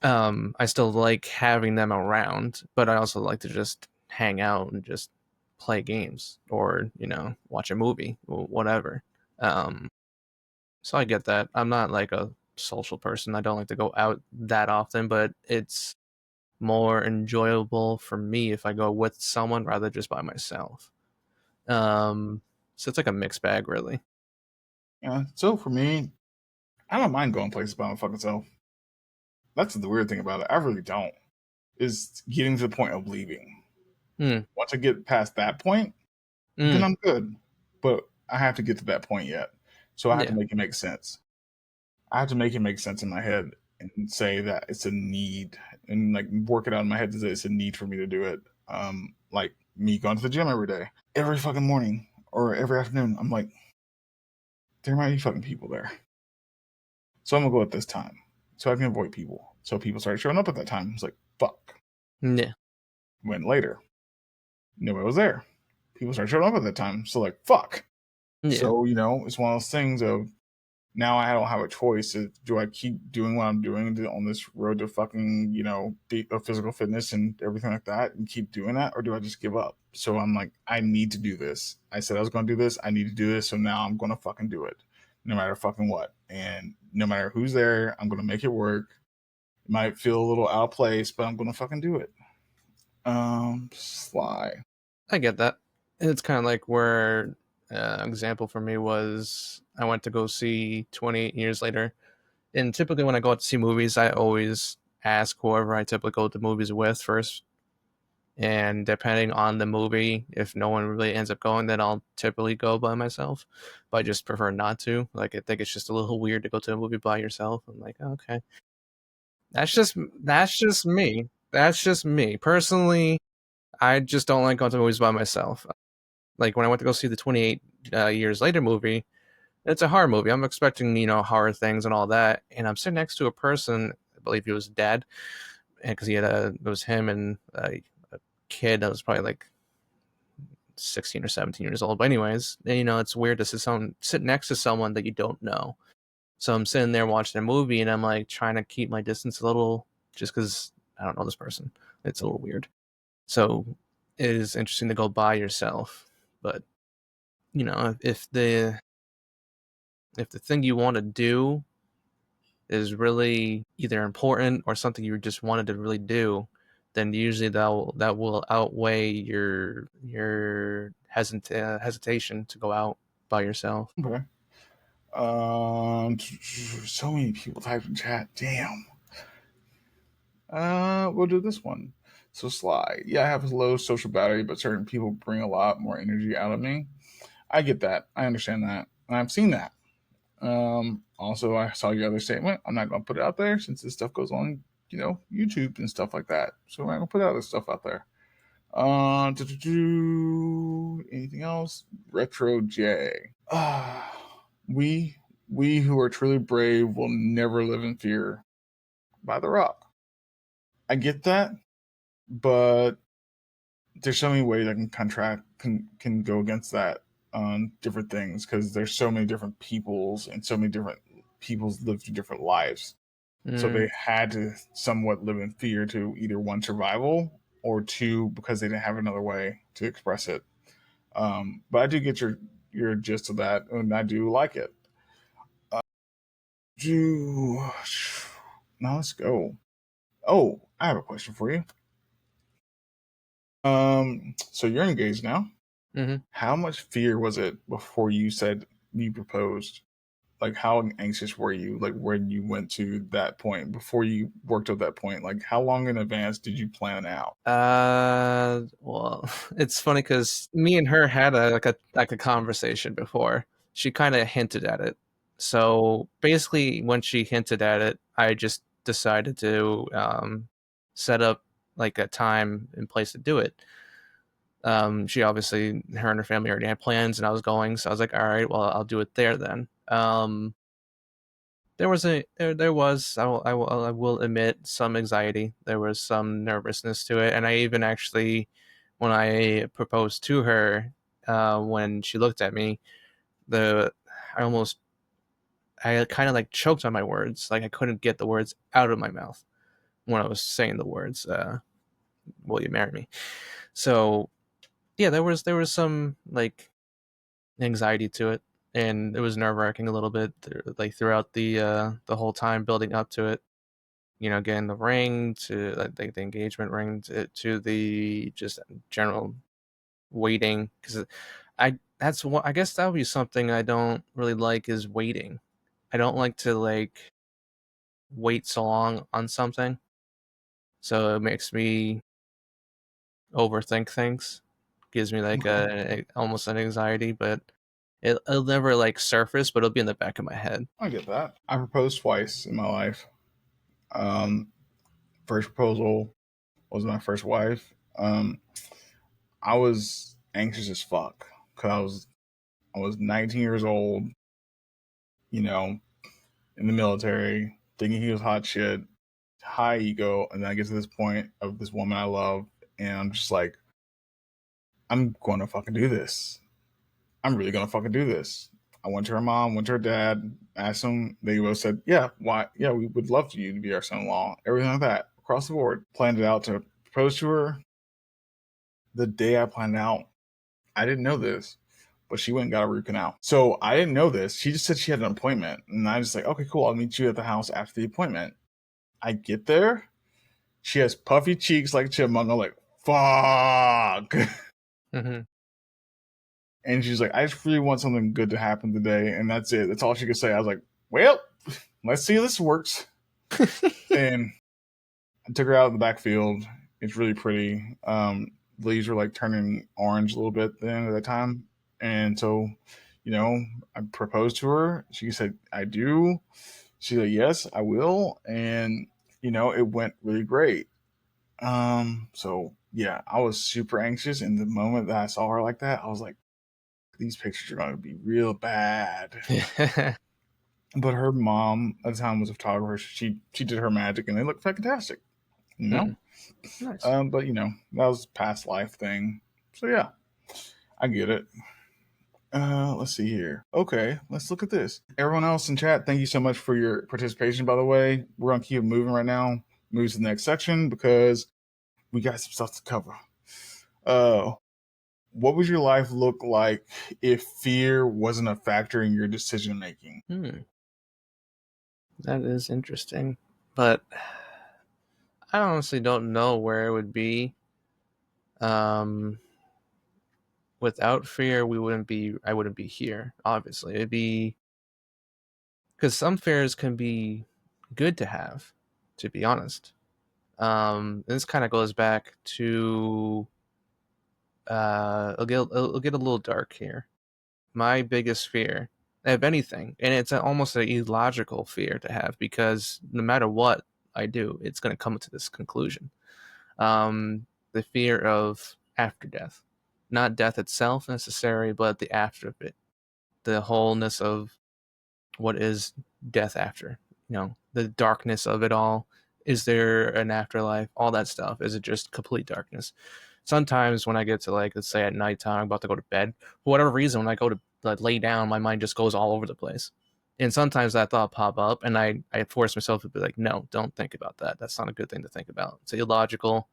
I still like having them around, but I also like to just hang out and just play games or, watch a movie or whatever. Um, so I get that. I'm not like a social person. I don't like to go out that often, but it's more enjoyable for me if I go with someone rather just by myself. Um, so it's like a mixed bag, really. Yeah. So for me, I don't mind going places by my fucking self. That's the weird thing about it. I really don't. Is getting to the point of leaving. Hmm. Once I get past that point, then Mm. I'm good. But I have to get to that point yet. So I have to Yeah. make it make sense. I have to make it make sense in my head and say that it's a need and like work it out in my head that it's a need for me to do it. Like me going to the gym every day, every fucking morning or every afternoon. I'm like, there might be fucking people there. So I'm gonna go at this time so I can avoid people. So people started showing up at that time. It's like, fuck. Yeah. Went later. Nobody was there. People started showing up at that time. So like, fuck. Yeah. So, it's one of those things of now I don't have a choice. Do I keep doing what I'm doing on this road to fucking, physical fitness and everything like that and keep doing that? Or do I just give up? So I'm like, I need to do this. I said I was going to do this. I need to do this. So now I'm going to fucking do it no matter fucking what. And no matter who's there, I'm going to make it work. It might feel a little out of place, but I'm going to fucking do it. Sly. I get that. It's kind of like where example for me was I went to go see 28 Years Later. And typically when I go out to see movies, I always ask whoever I typically go to movies with first. And depending on the movie, if no one really ends up going, then I'll typically go by myself. But I just prefer not to. Like I think it's just a little weird to go to a movie by yourself. I'm like, oh, okay, that's just me. That's just me personally. I just don't like going to movies by myself. Like when I went to go see the 28 Years Later movie, it's a horror movie. I'm expecting horror things and all that, and I'm sitting next to a person. I believe he was dad, because it was him and a kid that was probably like 16 or 17 years old. But anyways, it's weird to sit next to someone that you don't know. So I'm sitting there watching a movie, and I'm like trying to keep my distance a little, just because I don't know this person. It's a little weird. So it is interesting to go by yourself, but if the thing you want to do is really either important or something you just wanted to really do, then usually that will outweigh your hesitation to go out by yourself. Okay. So many people typed in chat. Damn. We'll do this one. So Sly, yeah, I have a low social battery, but certain people bring a lot more energy out of me. I get that. I understand that. And I've seen that. Also, I saw your other statement. I'm not going to put it out there since this stuff goes on, YouTube and stuff like that. So I'm not going to put other stuff out there. Anything else? Retro J. We we who are truly brave will never live in fear. By The Rock. I get that, but there's so many ways I can contract can go against that on different things because there's so many different peoples and so many different peoples live through different lives. So Mm, they had to somewhat live in fear to either one survival or two because they didn't have another way to express it. But I do get your gist of that, and I do like it. Uh, do now let's go. Oh, I have a question for you. So you're engaged now. hmm How much fear was it before you said you proposed? Like, how anxious were you? Like, when you went to that point before you worked up that point? Like, how long in advance did you plan out? Well, it's funny because me and her had a conversation before. She kind of hinted at it. So basically, when she hinted at it, I just decided to set up like a time and place to do it. She obviously, her and her family already had plans, and I was going, so I was like, all right, well, I'll do it there then. There was I will admit some anxiety. There was some nervousness to it, and I even actually, when I proposed to her, when she looked at me, the I almost I kind of like choked on my words, like I couldn't get the words out of my mouth when I was saying the words, "Will you marry me?" So yeah, there was some like anxiety to it, and it was nerve wracking a little bit, like throughout the whole time building up to it. Getting the ring to like the engagement ring to the just general waiting because that's what I guess that would be something I don't really like is waiting. I don't like to like wait so long on something, so it makes me overthink things. Gives me like Okay, almost an anxiety, but it'll never like surface, but it'll be in the back of my head. I get that. I proposed twice in my life. Um, First proposal was my first wife. I was anxious as fuck because I was 19 years old. You know, in the military, thinking he was hot shit, high ego, and then I get to this point of this woman I love, and I'm just like, I'm going to fucking do this. I'm really going to fucking do this. I went to her mom, went to her dad, asked them. They both said, "Yeah, why? Yeah, we would love for you to be our son-in-law." Everything like that, across the board. Planned it out to propose to her. The day I planned out, I didn't know this, but she went and got a root canal. So I didn't know this. She just said she had an appointment, and I was just like, "Okay, cool. I'll meet you at the house after the appointment." I get there. She has puffy cheeks like a chipmunk. I'm like, "Fuck." hmm And she's like, I just really want something good to happen today. And that's it. That's all she could say. I was like, well, let's see if this works. And I took her out in the backfield. It's really pretty. The leaves were like turning orange a little bit at the end of that time. And so, I proposed to her. She said, I do. She said, yes, I will. And, it went really great. So yeah, I was super anxious. And the moment that I saw her like that, I was like, these pictures are going to be real bad. But her mom at the time was a photographer. She did her magic, and they look fantastic. You know. Mm, nice. But that was a past life thing. So yeah, I get it. Let's see here. Okay, let's look at this. Everyone else in chat, thank you so much for your participation. By the way, we're gonna keep moving right now. Move to the next section because we got some stuff to cover. Uh, what would your life look like if fear wasn't a factor in your decision making? Hmm. That is interesting, but I honestly don't know where it would be. Um, Without fear, we wouldn't be. I wouldn't be here. Obviously, it'd be because some fears can be good to have. To be honest, this kind of goes back to. It'll get a little dark here. My biggest fear of anything, and it's almost an illogical fear to have because no matter what I do, it's going to come to this conclusion. The fear of after death. Not death itself necessarily, but the after of it. The wholeness of what is death after. The darkness of it all. Is there an afterlife? All that stuff. Is it just complete darkness? Sometimes when I get to, like, let's say at nighttime, I'm about to go to bed, for whatever reason, when I go to, like, lay down, my mind just goes all over the place. And sometimes that thought pop up, and I force myself to be like, no, don't think about that. That's not a good thing to think about. It's illogical,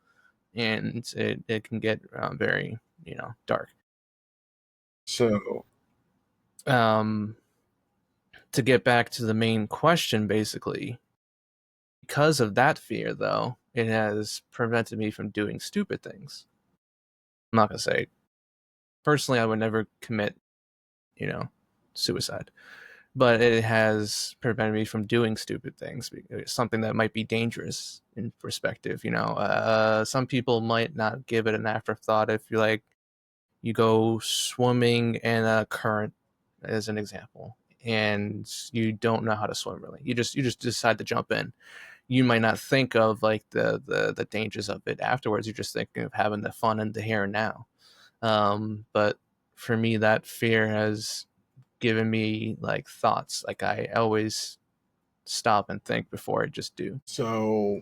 and it can get very, dark. So, Um, to get back to the main question, basically, because of that fear, though, it has prevented me from doing stupid things. I'm not gonna say personally, I would never commit, you know, suicide, but it has prevented me from doing stupid things. Something that might be dangerous in perspective. Some people might not give it an afterthought if you, like, you go swimming in a current, as an example, and you don't know how to swim really. You just decide to jump in. You might not think of, like, the dangers of it afterwards. You're just thinking of having the fun in the here and now. But for me, that fear has given me, like, thoughts. Like, I always stop and think before I just do. so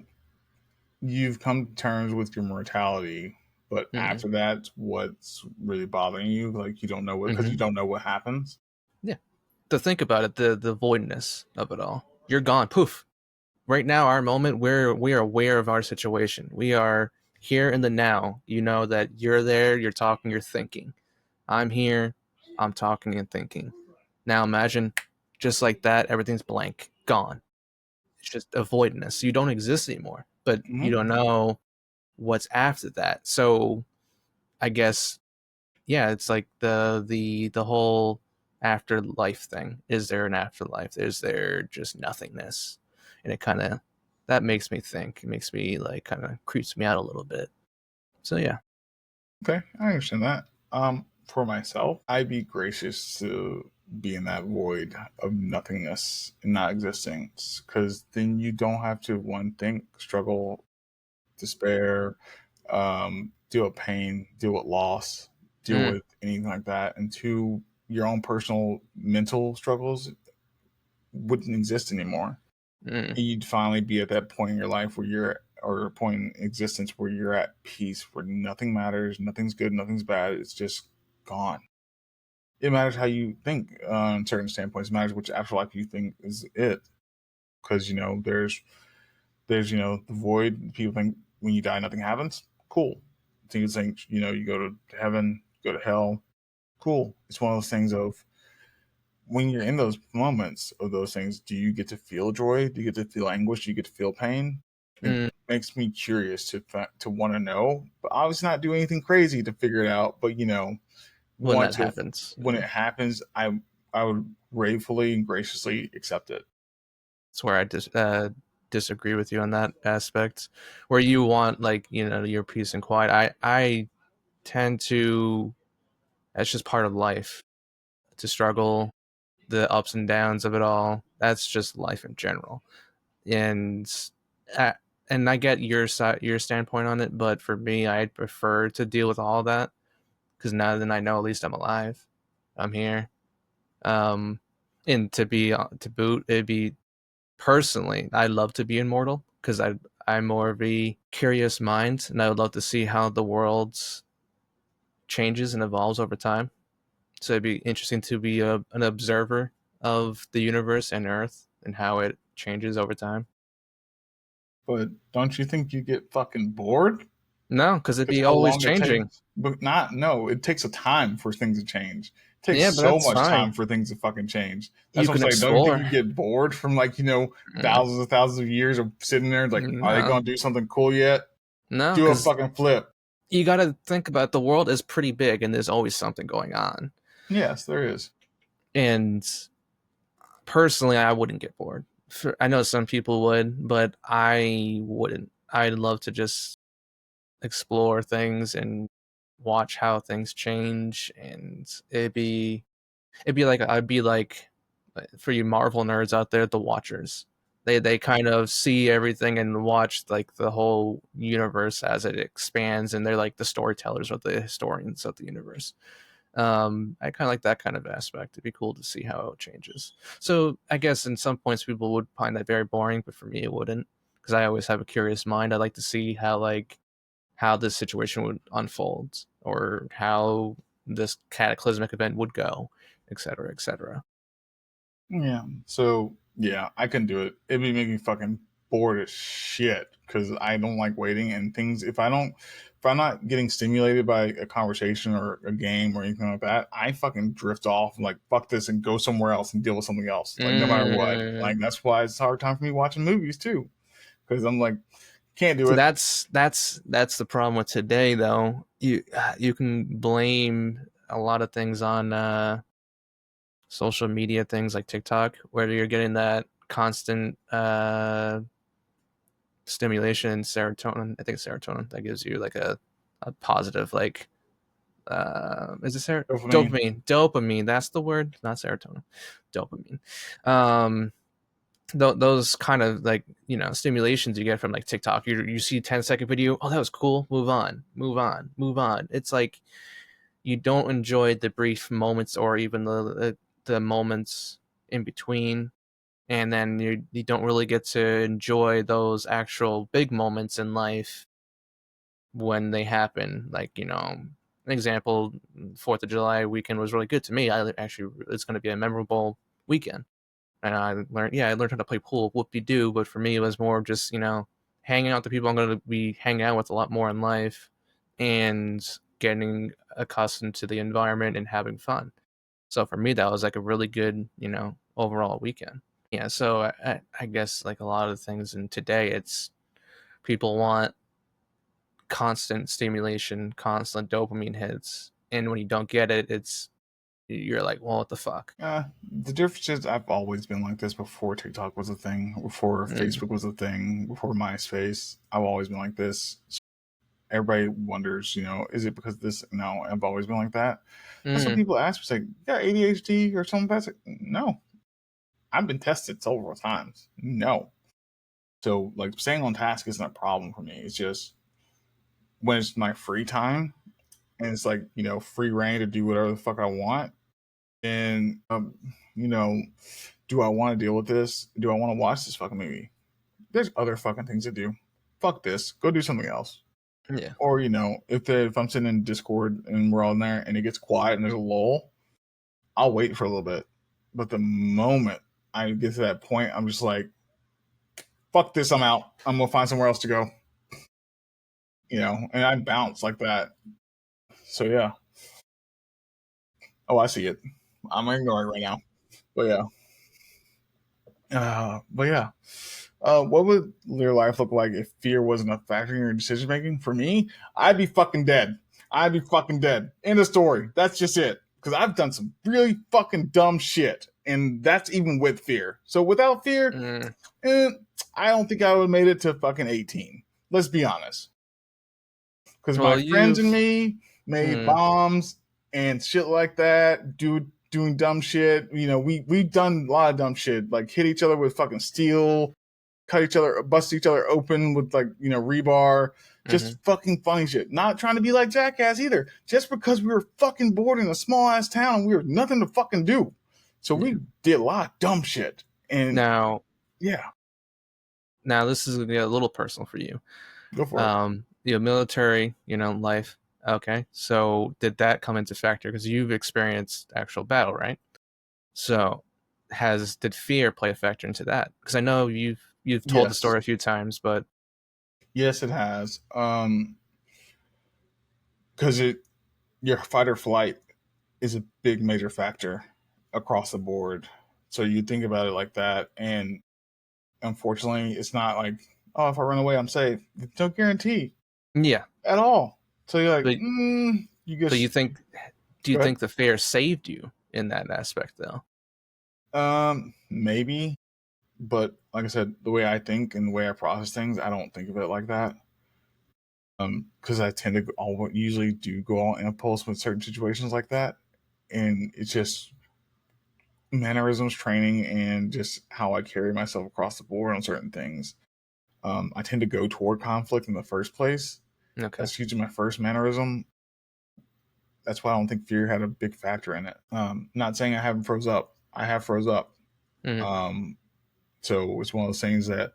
you've come to terms with your mortality, but Mm-hmm. after that, what's really bothering you? Like you don't know what because Mm-hmm. you don't know what happens. Yeah. To think about it, the voidness of it all. You're gone. Poof. Right now, our moment, we are aware of our situation. We are here in the now. You know that you're there, you're talking, you're thinking. I'm here, I'm talking and thinking. Now imagine, just like that, everything's blank, gone. It's just a voidness. You don't exist anymore, but you Mm-hmm. don't know what's after that. So I guess, yeah, it's like the whole afterlife thing. Is there an afterlife? Is there just nothingness? And it kind of, that makes me think. It makes me, like, kind of creeps me out a little bit. So yeah. Okay, I understand that. For myself, I'd be gracious to be in that void of nothingness and not existing, because then you don't have to one think, struggle, despair, deal with pain, deal with loss, deal Mm, with anything like that, and two, your own personal mental struggles wouldn't exist anymore. mm, You'd finally be at that point in your life where you're, or a point in existence where you're at peace, where nothing matters, nothing's good, nothing's bad. It's just gone. It matters how you think on certain standpoints. It matters which afterlife you think is it, because there's the void. People think when you die nothing happens. Cool. People think you go to heaven, go to hell. Cool. It's one of those things of when you're in those moments of those things, do you get to feel joy? Do you get to feel anguish? Do you get to feel pain? It mm. makes me curious to want to know, but obviously not do anything crazy to figure it out. But When want that to happens, when it happens, I would gratefully and graciously accept it. it's where I disagree with you on that aspect. Where you want, like, your peace and quiet. I tend to. That's just part of life, to struggle, the ups and downs of it all. That's just life in general. And uh, and I get your side, your standpoint on it, but for me, I'd prefer to deal with all that, because now then I know at least I'm alive, I'm here. Um, and to boot, it'd be, personally, I'd love to be immortal, because I'm more of a curious mind, and I would love to see how the world changes and evolves over time. So it'd be interesting to be an observer of the universe and Earth and how it changes over time. But don't you think you get fucking bored? No, because it'd Because be how always long it changing. takes, but not no, it takes a time for things to change. It takes Yeah, but so that's much fine. time for things to fucking change. That's You what I'm can saying. Don't you think explore. you get bored from Mm, thousands and thousands of years of sitting there like, are they no, gonna do something cool yet? no, Do a because fucking flip. you got to think about, the world is pretty big, and there's always something going on. Yes, there is. And personally, I wouldn't get bored. I know some people would, but I wouldn't. I'd love to just explore things and watch how things change, and it'd be like, I'd be like, for you Marvel nerds out there, the Watchers. They kind of see everything and watch like the whole universe as it expands, and they're like the storytellers or the historians of the universe. I kind of like that kind of aspect. It'd be cool to see how it changes. So I guess in some points people would find that very boring, but for me it wouldn't, because I always have a curious mind. I like to see how this situation would unfold, or how this cataclysmic event would go, etc., etc. Yeah. So yeah, I can do it. It'd be making me fucking bored as shit because I don't like waiting and things. If I'm not getting stimulated by a conversation or a game or anything like that, I fucking drift off and like fuck this and go somewhere else and deal with something else. Like no matter what. Mm. Like that's why it's a hard time for me watching movies too because I'm like can't do See, it. that's the problem with today, though. You can blame a lot of things on social media things like TikTok, where you're getting that constant stimulation and serotonin. I think it's serotonin that gives you like a positive like is it Dopamine. dopamine, that's the word, not serotonin, dopamine. um those kind of like, stimulations you get from like TikTok. You see a 10-second video, oh that was cool, move on, move on, move on. It's like you don't enjoy the brief moments, or even the moments in between, and then you don't really get to enjoy those actual big moments in life when they happen. Like, an example, 4th of July weekend was really good to me. I actually, it's going to be a memorable weekend. And I learned how to play pool, whoop de doo. But for me, it was more of just, hanging out with the people I'm going to be hanging out with a lot more in life, and getting accustomed to the environment and having fun. So for me, that was like a really good, overall weekend. Yeah. So I guess like a lot of things in today, it's people want constant stimulation, constant dopamine hits. And when you don't get it, you're like, well, what the fuck? The difference is I've always been like this before TikTok was a thing, before Mm. Facebook was a thing, before MySpace. I've always been like this. Everybody wonders, is it because of this? No, I've always been like that. That's what Mm. people ask me. It's like, you got ADHD or something? That's like, no. I've been tested several times. No. So, like, staying on task isn't a problem for me. It's just when it's my free time and it's like, free reign to do whatever the fuck I want. And, you know, do I want to deal with this? Do I want to watch this fucking movie? There's other fucking things to do. Fuck this. Go do something else. Yeah. Or if I'm sitting in Discord and we're all in there and it gets quiet and there's a lull, I'll wait for a little bit. But the moment I get to that point, I'm just like, fuck this, I'm out. I'm gonna find somewhere else to go. And I bounce like that. So yeah. Oh, I see it. I'm ignoring it right now. But yeah. But yeah. What would your life look like if fear wasn't a factor in your decision making? For me, I'd be fucking dead. I'd be fucking dead. End of story. That's just it. Because I've done some really fucking dumb shit, and that's even with fear. So without fear, Mm. eh, I don't think I would have made it to fucking 18. Let's be honest. Because my Well, friends and you've. me made Mm. bombs and shit like that, doing dumb shit. We've done a lot of dumb shit, like hit each other with fucking steel, cut each other, bust each other open with like rebar. Mm-hmm. Just fucking funny shit. Not trying to be like Jackass either. Just because we were fucking bored in a small ass town and we were nothing to fucking do. So Yeah. we did a lot of dumb shit. And Now, yeah, this is gonna be a little personal for you. go for it. Military, life. Okay, so did that come into factor because you've experienced actual battle, right? So, has did fear play a factor into that? Because I know you've told the Yes. story a few times, but Yes, it has. Because your fight or flight is a big major factor across the board. So you think about it like that, and unfortunately, it's not like, oh, if I run away, I'm safe. There's no guarantee yeah, at all. So you're like, but you but just do you go ahead. think the fear saved you in that aspect though? Maybe, but like I said, the way I think and the way I process things, I don't think of it like that. Because I tend to usually do go on impulse with certain situations like that, and it's just mannerisms training and just how I carry myself across the board on certain things. I tend to go toward conflict in the first place. Okay. That's usually my first mannerism. That's why I don't think fear had a big factor in it. Not saying I haven't froze up. I have froze up. Mm-hmm. Um, so it's one of those things that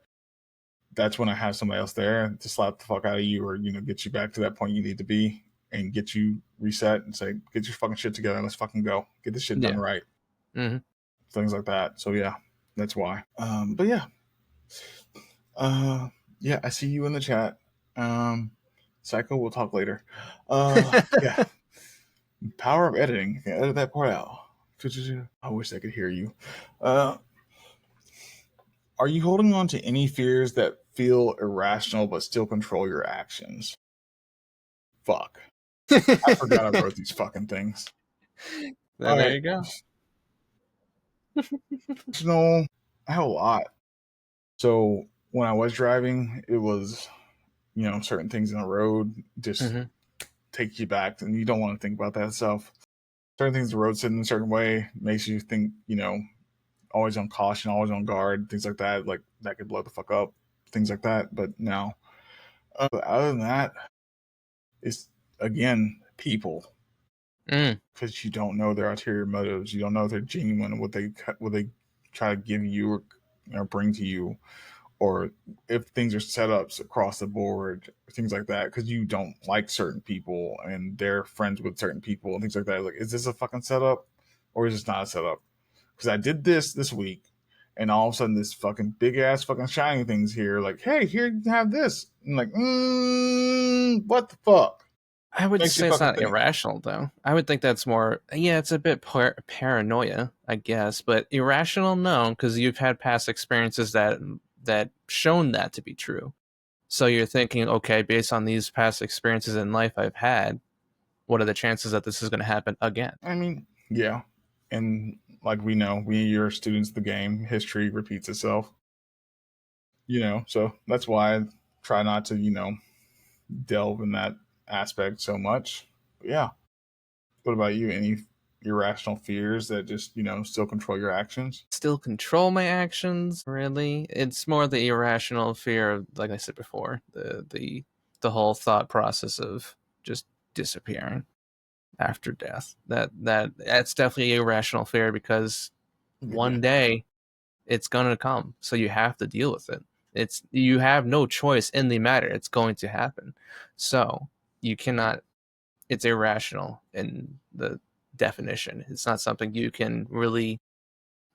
that's when I have somebody else there to slap the fuck out of you, or get you back to that point you need to be, and get you reset and say, get your fucking shit together and let's fucking go. Get this shit done Yeah. right. Mm-hmm. Things like that. So yeah, that's why. But yeah, uh, yeah, I see you in the chat. Psycho, we'll talk later. Yeah, power of editing. Can edit that part out. I wish I could hear you. Uh, are you holding on to any fears that feel irrational but still control your actions? Fuck. I forgot I wrote these fucking things. All There right. you go. Irrational. I have a lot. So when I was driving, it was, certain things in the road just Mm-hmm. take you back, and you don't want to think about that stuff. Certain things the road sitting in a certain way makes you think, always on caution, always on guard, things like that. Like that could blow the fuck up, things like that. But no. But other than that, it's again people, Mm. because you don't know their ulterior motives. You don't know if they're genuine, what they try to give you, or bring to you, or if things are setups across the board, things like that, because you don't like certain people and they're friends with certain people and things like that. Like, is this a fucking setup or is this not a setup? Because I did this week, and all of a sudden this fucking big ass fucking shiny thing's here. Like, hey, here you have this. I'm like, what the fuck? I would Makes you say it's fucking not think. irrational though. I would think that's more, yeah, it's a bit paranoia, I guess, but irrational, no, because you've had past experiences that shown that to be true. So you're thinking, okay, based on these past experiences in life I've had, what are the chances that this is going to happen again? I mean, yeah, and like we know, you're students of the game. History repeats itself. So that's why I try not to delve in that aspect so much. But yeah. What about you? Any irrational fears that just still control your actions? Still control my actions, really. It's more the irrational fear of, like I said before, the whole thought process of just disappearing after death. That's definitely irrational fear because Yeah. one day it's gonna come, so you have to deal with it. It's you have no choice in the matter. It's going to happen, so you cannot. It's irrational in the definition. It's not something you can really.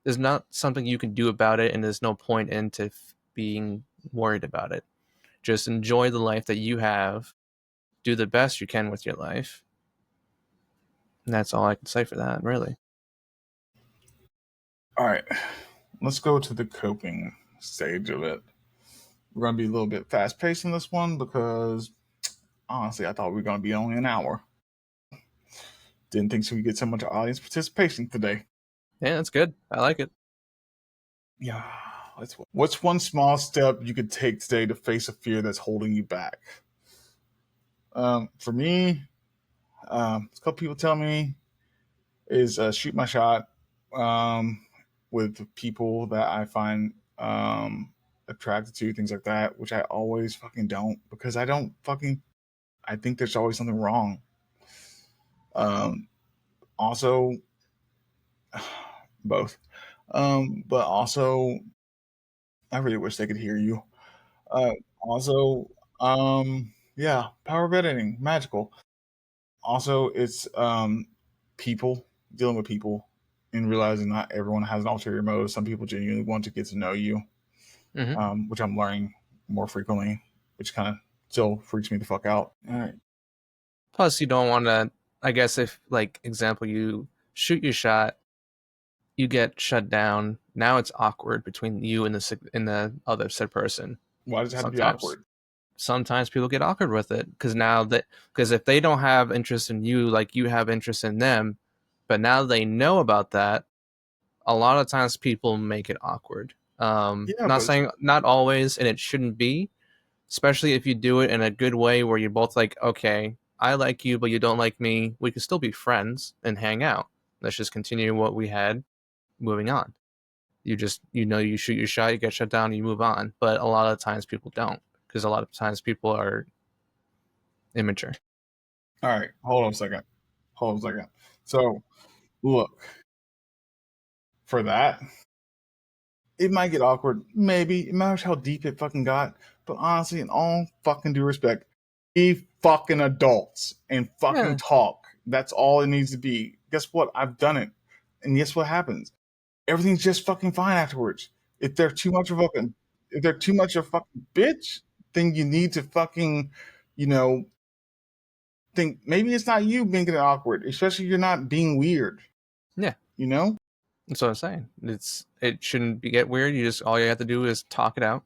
There's not something you can do about it, and there's no point into being worried about it. Just enjoy the life that you have. Do the best you can with your life. And that's all I can say for that, really. All right. Let's go to the coping stage of it. We're going to be a little bit fast paced in this one because honestly, I thought we were going to be only an hour. Didn't think so we get so much audience participation today. Yeah, that's good. I like it. Yeah. What's one small step you could take today to face a fear that's holding you back? For me, a couple people tell me is shoot my shot with people that I find attracted to, things like that, which I always fucking don't, because I think there's always something wrong. Um, Also, both. But also, I really wish they could hear you. Also, yeah, power of editing, magical. Also, it's people, dealing with people, and realizing not everyone has an ulterior motive. Some people genuinely want to get to know you, Hmm. which I'm learning more frequently, which kind of still freaks me the fuck out. All right. Plus, you don't want to. I guess if, like, example, you shoot your shot, you get shut down. Now it's awkward between you and the other said person. Why does it have to be Sometimes, awkward? sometimes people get awkward with it because if they don't have interest in you like you have interest in them, but now they know about that, a lot of times people make it awkward. Yeah, Not but saying not always, and it shouldn't be, especially if you do it in a good way where you're both like, okay, I like you, but you don't like me. We can still be friends and hang out. Let's just continue what we had. moving on. You shoot your shot, you get shut down, you move on. But a lot of times people don't, because a lot of times people are immature. All right, hold on a second. Hold on a second. So, look, for that, it might get awkward. Maybe. It matters how deep it fucking got. But honestly, in all fucking due respect, be fucking adults and fucking Yeah, talk. That's all it needs to be. Guess what? I've done it. And guess what happens? Everything's just fucking fine afterwards. If they're too much of a fucking if they're too much of a fucking bitch, then you need to fucking, you know, think maybe it's not you making it awkward, especially if you're not being weird, yeah. you know? That's what I'm saying. It shouldn't get weird. All you have to do is talk it out.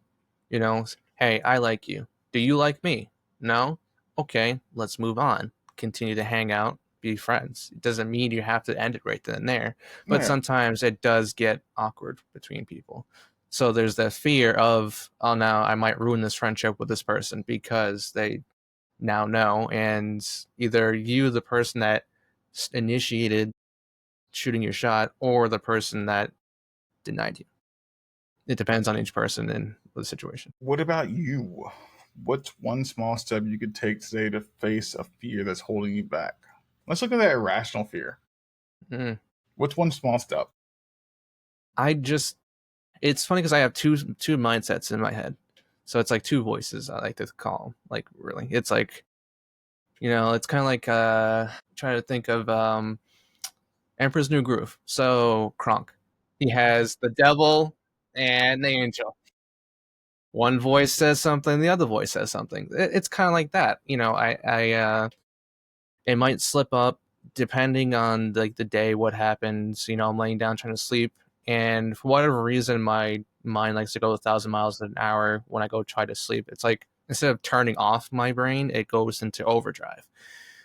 Hey, I like you. Do you like me? No? Okay, let's move on. Continue to hang out, be friends. It doesn't mean you have to end it right then and there, but Yeah. sometimes it does get awkward between people. So there's that fear of, oh, now I might ruin this friendship with this person because they now know, and either you, the person that initiated shooting your shot, or the person that denied you. It depends on each person and the situation. What about you? What's one small step you could take today to face a fear that's holding you back? Let's look at that irrational fear. Mm. What's one small step? I just, it's funny because I have two mindsets in my head. So it's like two voices, I like to call them. Like, really. It's like, it's kind of like trying to think of Emperor's New Groove. So Kronk. He has the devil and the angel. One voice says something, the other voice says something. It's kind of like that. It might slip up depending on like the day, what happens. I'm laying down trying to sleep, and for whatever reason, my mind likes to go 1,000 miles an hour when I go try to sleep. It's like instead of turning off my brain, it goes into overdrive.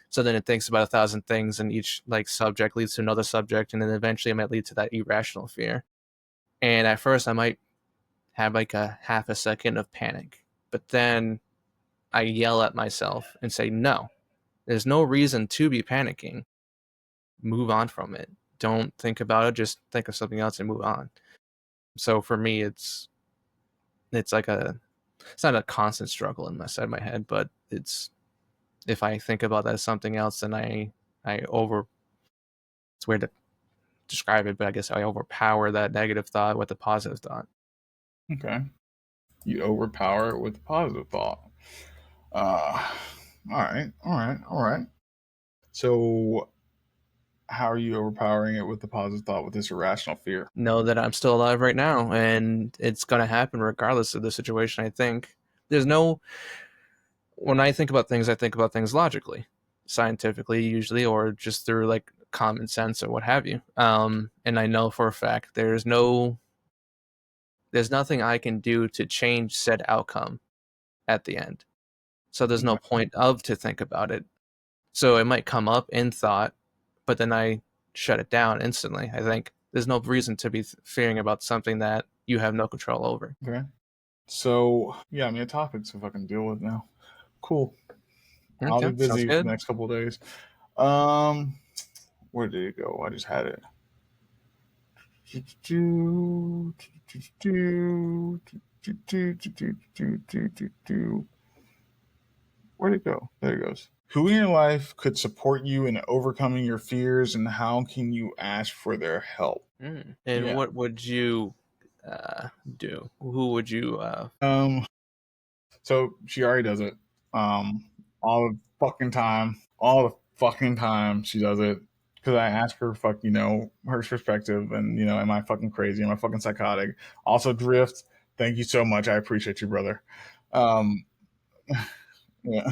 So then it thinks about 1,000 things, and each like subject leads to another subject, and then eventually it might lead to that irrational fear. And at first, I might have like a half a second of panic, but then I yell at myself and say, "No, there's no reason to be panicking. Move on from it. Don't think about it. Just think of something else and move on." So for me, it's like it's not a constant struggle in my side of my head, but it's if I think about that as something else, then I over. It's weird to describe it, but I guess I overpower that negative thought with a positive thought. Okay. You overpower it with a positive thought. Uh all right, all right, all right. So how are you overpowering it with the positive thought with this irrational fear? Know that I'm still alive right now, and it's gonna happen regardless of the situation. I think there's no when I think about things logically, scientifically, usually, or just through like common sense or what have you. And I know for a fact there's nothing I can do to change said outcome at the end. So there's no Okay. point of to think about it. So it might come up in thought, but then I shut it down instantly. I think there's no reason to be fearing about something that you have no control over. Okay. So yeah, I mean a topic to fucking deal with now. Cool. I'll be Okay, sounds busy for the good. next couple of days. Um where did it go? I just had it. Where'd it go? There it goes. Who in your life could support you in overcoming your fears, and how can you ask for their help? And Yeah. what would you do? Who would you Um. So she already does it. Um. All the fucking time. All the fucking time she does it. Because I ask her, her perspective, and am I fucking crazy? Am I fucking psychotic? Also, drift. Thank you so much. I appreciate you, brother. Um. Yeah.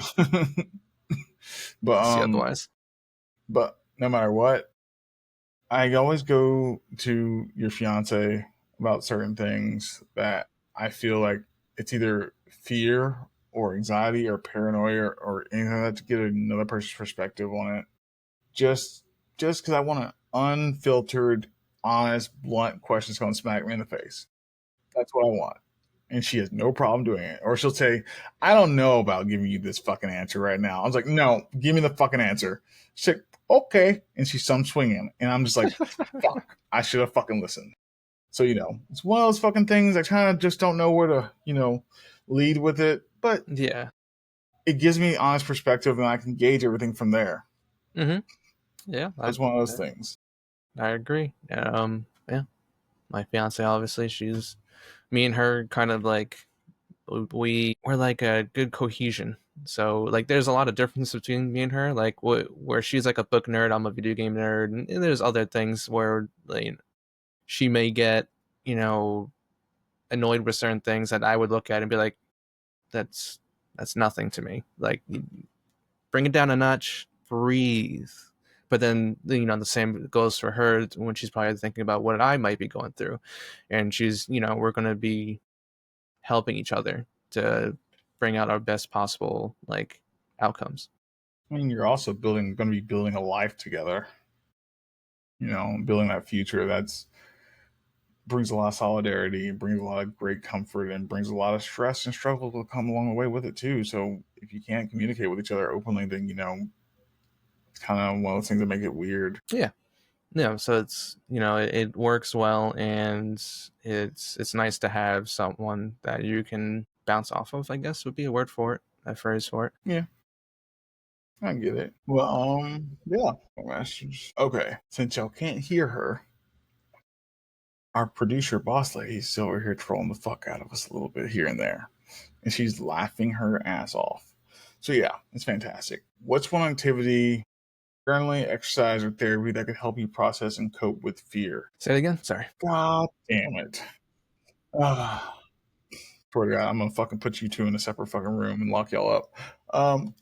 but see um. otherwise? But no matter what, I always go to your fiance about certain things that I feel like it's either fear or anxiety or paranoia or anything like that to get another person's perspective on it. Just just because I want an unfiltered, honest, blunt question that's going to smack me in the face. That's what I want. And she has no problem doing it. Or she'll say, I don't know about giving you this fucking answer right now. I was like, no, give me the fucking answer. She's like, okay. And she starts swinging. And I'm just like, fuck, I should have fucking listened. So, it's one of those fucking things. I kind of just don't know where to, lead with it. But Yeah. it gives me honest perspective and I can gauge everything from there. Mm-hmm. Yeah. So it's one of those things. I agree. Yeah. My fiance, obviously, she's me and her kind of like we're like a good cohesion. So like, there's a lot of difference between me and her. Like, where she's like a book nerd, I'm a video game nerd, and there's other things where like she may get you know annoyed with certain things that I would look at and be like, that's nothing to me. Like, bring it down a notch, breathe. But then, the same goes for her when she's probably thinking about what I might be going through. And she's, we're going to be helping each other to bring out our best possible, like, outcomes. I mean, you're also going to be building a life together, building that future. That's brings a lot of solidarity, brings a lot of great comfort, and brings a lot of stress and struggle to come along the way with it too. So if you can't communicate with each other openly, then it's kind of one of those things that make it weird. Yeah. No, so it's it works well, and it's nice to have someone that you can bounce off of. I guess would be a word for it, a phrase for it. Yeah, I get it. Well, yeah. Okay, since y'all can't hear her, our producer boss lady's still over here trolling the fuck out of us a little bit here and there, and she's laughing her ass off. So yeah, it's fantastic. What's one activity, journaling, exercise, or therapy that could help you process and cope with fear? Say it again. Sorry. God damn it. Ah, swear to God, I'm gonna fucking put you two in a separate fucking room and lock y'all up. Um,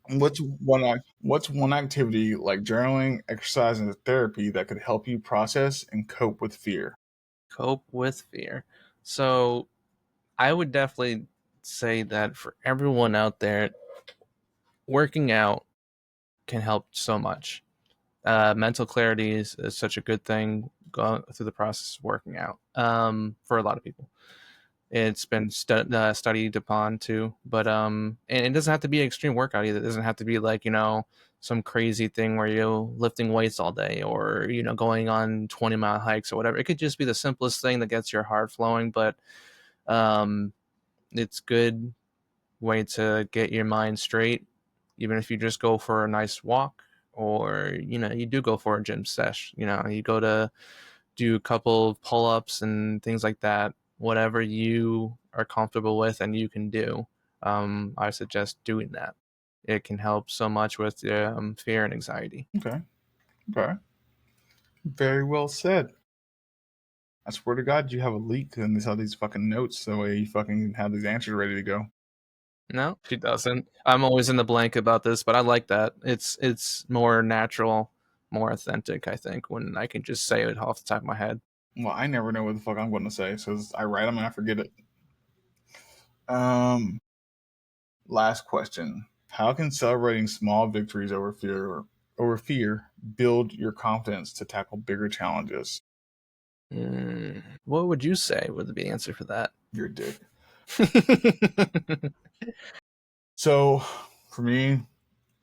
what's one activity like journaling, exercise, and therapy that could help you process and cope with fear? Cope with fear. So I would definitely say that for everyone out there, working out can help so much. Mental clarity is such a good thing going through the process of working out, for a lot of people. It's been studied upon too, but and it doesn't have to be an extreme workout either. It doesn't have to be like some crazy thing where you're lifting weights all day, or going on 20-mile hikes or whatever. It could just be the simplest thing that gets your heart flowing, but um, it's good way to get your mind straight, even if you just go for a nice walk, or you do go for a gym sesh. You go to do a couple pull-ups and things like that. Whatever you are comfortable with and you can do, I suggest doing that. It can help so much with fear and anxiety. Okay, okay, very well said. I swear to God, you have a leak in these fucking notes, so you fucking have these answers ready to go. No, she doesn't. I'm always in the blank about this, but I like that. It's more natural, more authentic, I think, when I can just say it off the top of my head. Well, I never know what the fuck I'm going to say, so I write them and I forget it. Um, Last question: how can celebrating small victories over fear build your confidence to tackle bigger challenges? What would you say would be the answer for that? Your dick. So, for me,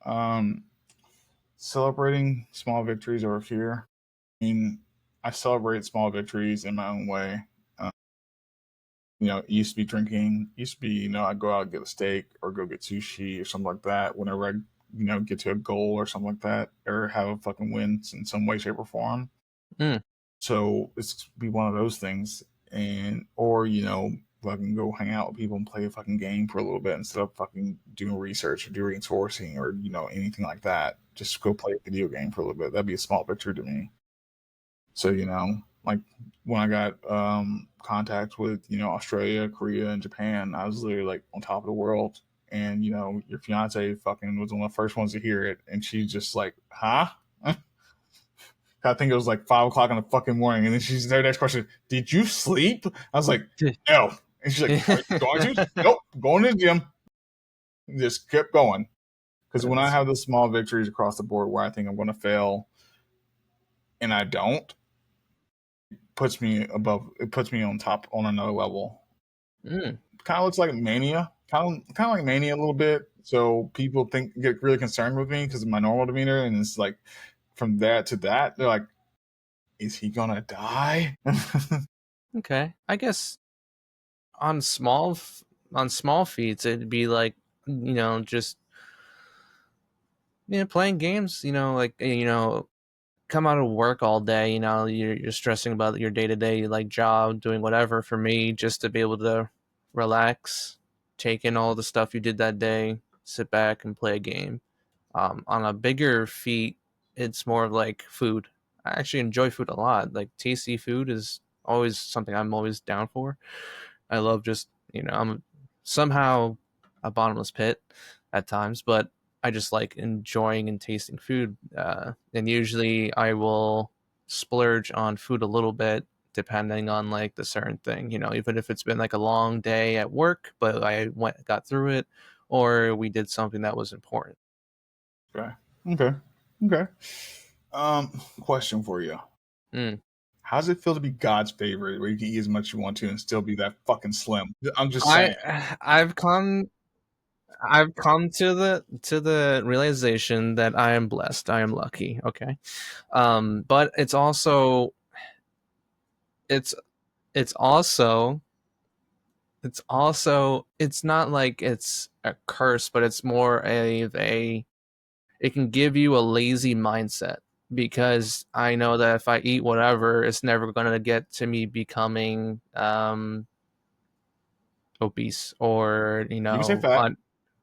um, celebrating small victories over fear. I mean, I celebrate small victories in my own way. Uh, it used to be drinking. Used to be, I go out and get a steak or go get sushi or something like that. Whenever I, get to a goal or something like that, or have a fucking win in some way, shape, or form. Mm, So it's be one of those things, and or fucking go hang out with people and play a fucking game for a little bit instead of fucking doing research or doing sourcing or anything like that. Just go play a video game for a little bit. That'd be a small victory to me. So like when I got contact with Australia, Korea, and Japan, I was literally like on top of the world. And your fiance fucking was one of the first ones to hear it, and she's just like, "Huh?" I think it was like 5 o'clock in the fucking morning. And then she's their next question, did you sleep? I was like, no. And she's like, are you going to? Nope, going to the gym. Just kept going. Because when I that's have the small victories across the board where I think I'm going to fail and I don't, it puts me on top on another level. mm, kind of looks like mania, kind of like mania a little bit. So people get really concerned with me because of my normal demeanor, and it's like from that to that, they're like, "Is he gonna die?" Okay, I guess on on small feats, it'd be like just playing games. Like come out of work all day. You're stressing about your day to day like job, doing whatever. For me, just to be able to relax, take in all the stuff you did that day, sit back and play a game. On a bigger feat, it's more of like food. I actually enjoy food a lot. Like tasty food is always something I'm always down for. I love just I'm somehow a bottomless pit at times, but I just like enjoying and tasting food. And usually I will splurge on food a little bit depending on like the certain thing. Even if it's been like a long day at work, but I got through it, or we did something that was important. Okay. Okay. Okay. Question for you. Mm. How does it feel to be God's favorite, where you can eat as much as you want to and still be that fucking slim? I'm just saying. I've come to the realization that I am blessed. I am lucky. Okay. But it's it's also it's not like it's a curse, but it's more of a it can give you a lazy mindset because I know that if I eat whatever, it's never going to get to me becoming obese or You can say fat.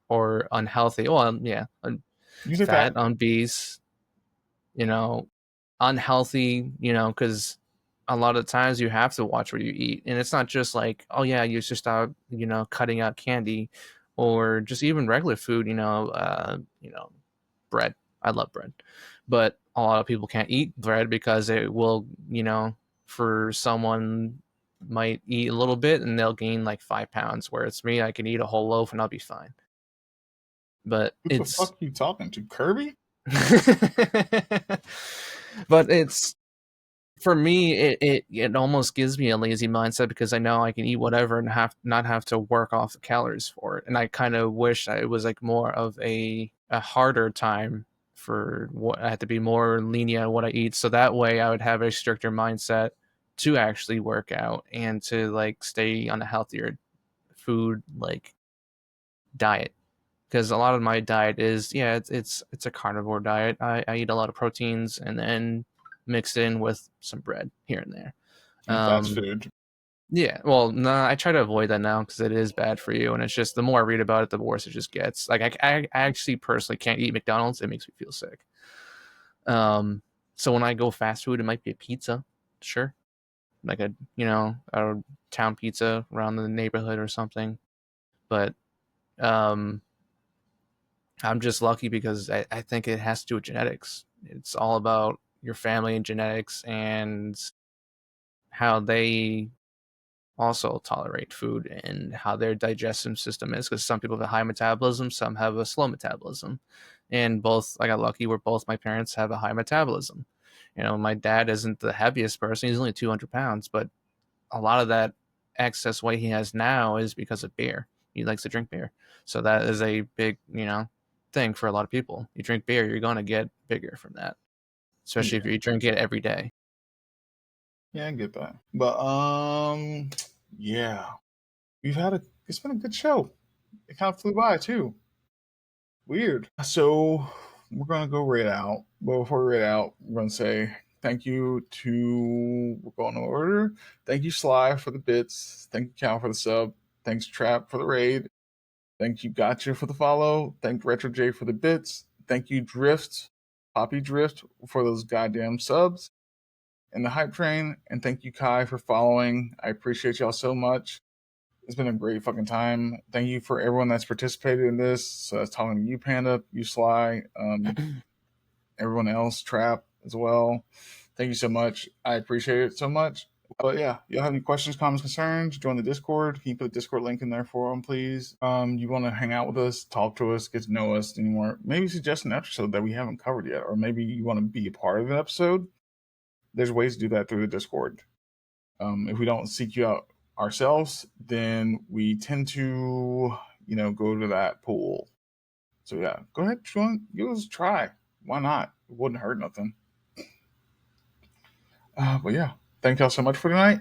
or unhealthy. Well, yeah, You can say fat, fat. obese, you know, unhealthy, because a lot of times you have to watch what you eat. And it's not just like, oh, yeah, you just stop, cutting out candy or just even regular food, bread. I love bread. But a lot of people can't eat bread because it will, for someone might eat a little bit and they'll gain like 5 pounds. Whereas me, I can eat a whole loaf and I'll be fine. But Who the it's fuck are you talking to? Kirby? but it's for me it almost gives me a lazy mindset because I know I can eat whatever and not have to work off the calories for it. And I kind of wish it was like more of a harder time for what I had to be more lenient on what I eat. So that way I would have a stricter mindset to actually work out and to like stay on a healthier food like diet because a lot of my diet is it's a carnivore diet. I eat a lot of proteins and then mixed in with some bread here and there. And fast Um, food. yeah, well, no, I try to avoid that now because it is bad for you, and it's just the more I read about it, the worse it just gets. Like I actually personally can't eat McDonald's; it makes me feel sick. Um, so when I go fast food, it might be a pizza, sure, like a town pizza around the neighborhood or something. But um, I'm just lucky because I think it has to do with genetics. It's all about your family and genetics and how they also tolerate food and how their digestive system is. Because some people have a high metabolism, some have a slow metabolism. And both, I got lucky where both my parents have a high metabolism. My dad isn't the heaviest person, he's only 200 pounds, but a lot of that excess weight he has now is because of beer. He likes to drink beer. So that is a big, thing for a lot of people. You drink beer, you're going to get bigger from that, especially if Yeah. you drink it every day. Yeah, I get that. But yeah. We've had a it's been a good show. It kind of flew by too. Weird. So we're gonna go rate out. But before we rate out, we're gonna say thank you to we're going in order. Thank you, Sly, for the bits. Thank you, Cal, for the sub. Thanks, Trap, for the raid. Thank you, Gotcha, for the follow. Thank Retro J for the bits. Thank you, Drift, Poppy Drift, for those goddamn subs and the hype train. And thank you, Kai, for following. I appreciate y'all so much. It's been a great fucking time. Thank you for everyone that's participated in this. So that's talking to you, Panda, you, Sly, everyone else, Trap as well. Thank you so much. I appreciate it so much. But yeah, y'all have any questions, comments, concerns? Join the Discord. Can you put the Discord link in there for them, please? You want to hang out with us, talk to us, get to know us anymore? Maybe suggest an episode that we haven't covered yet, or maybe you want to be a part of an episode. There's ways to do that through the Discord. If we don't seek you out ourselves, then we tend to, go to that pool. So yeah, go ahead, Sean, give us a try. Why not? It wouldn't hurt nothing. But yeah, thank y'all so much for tonight.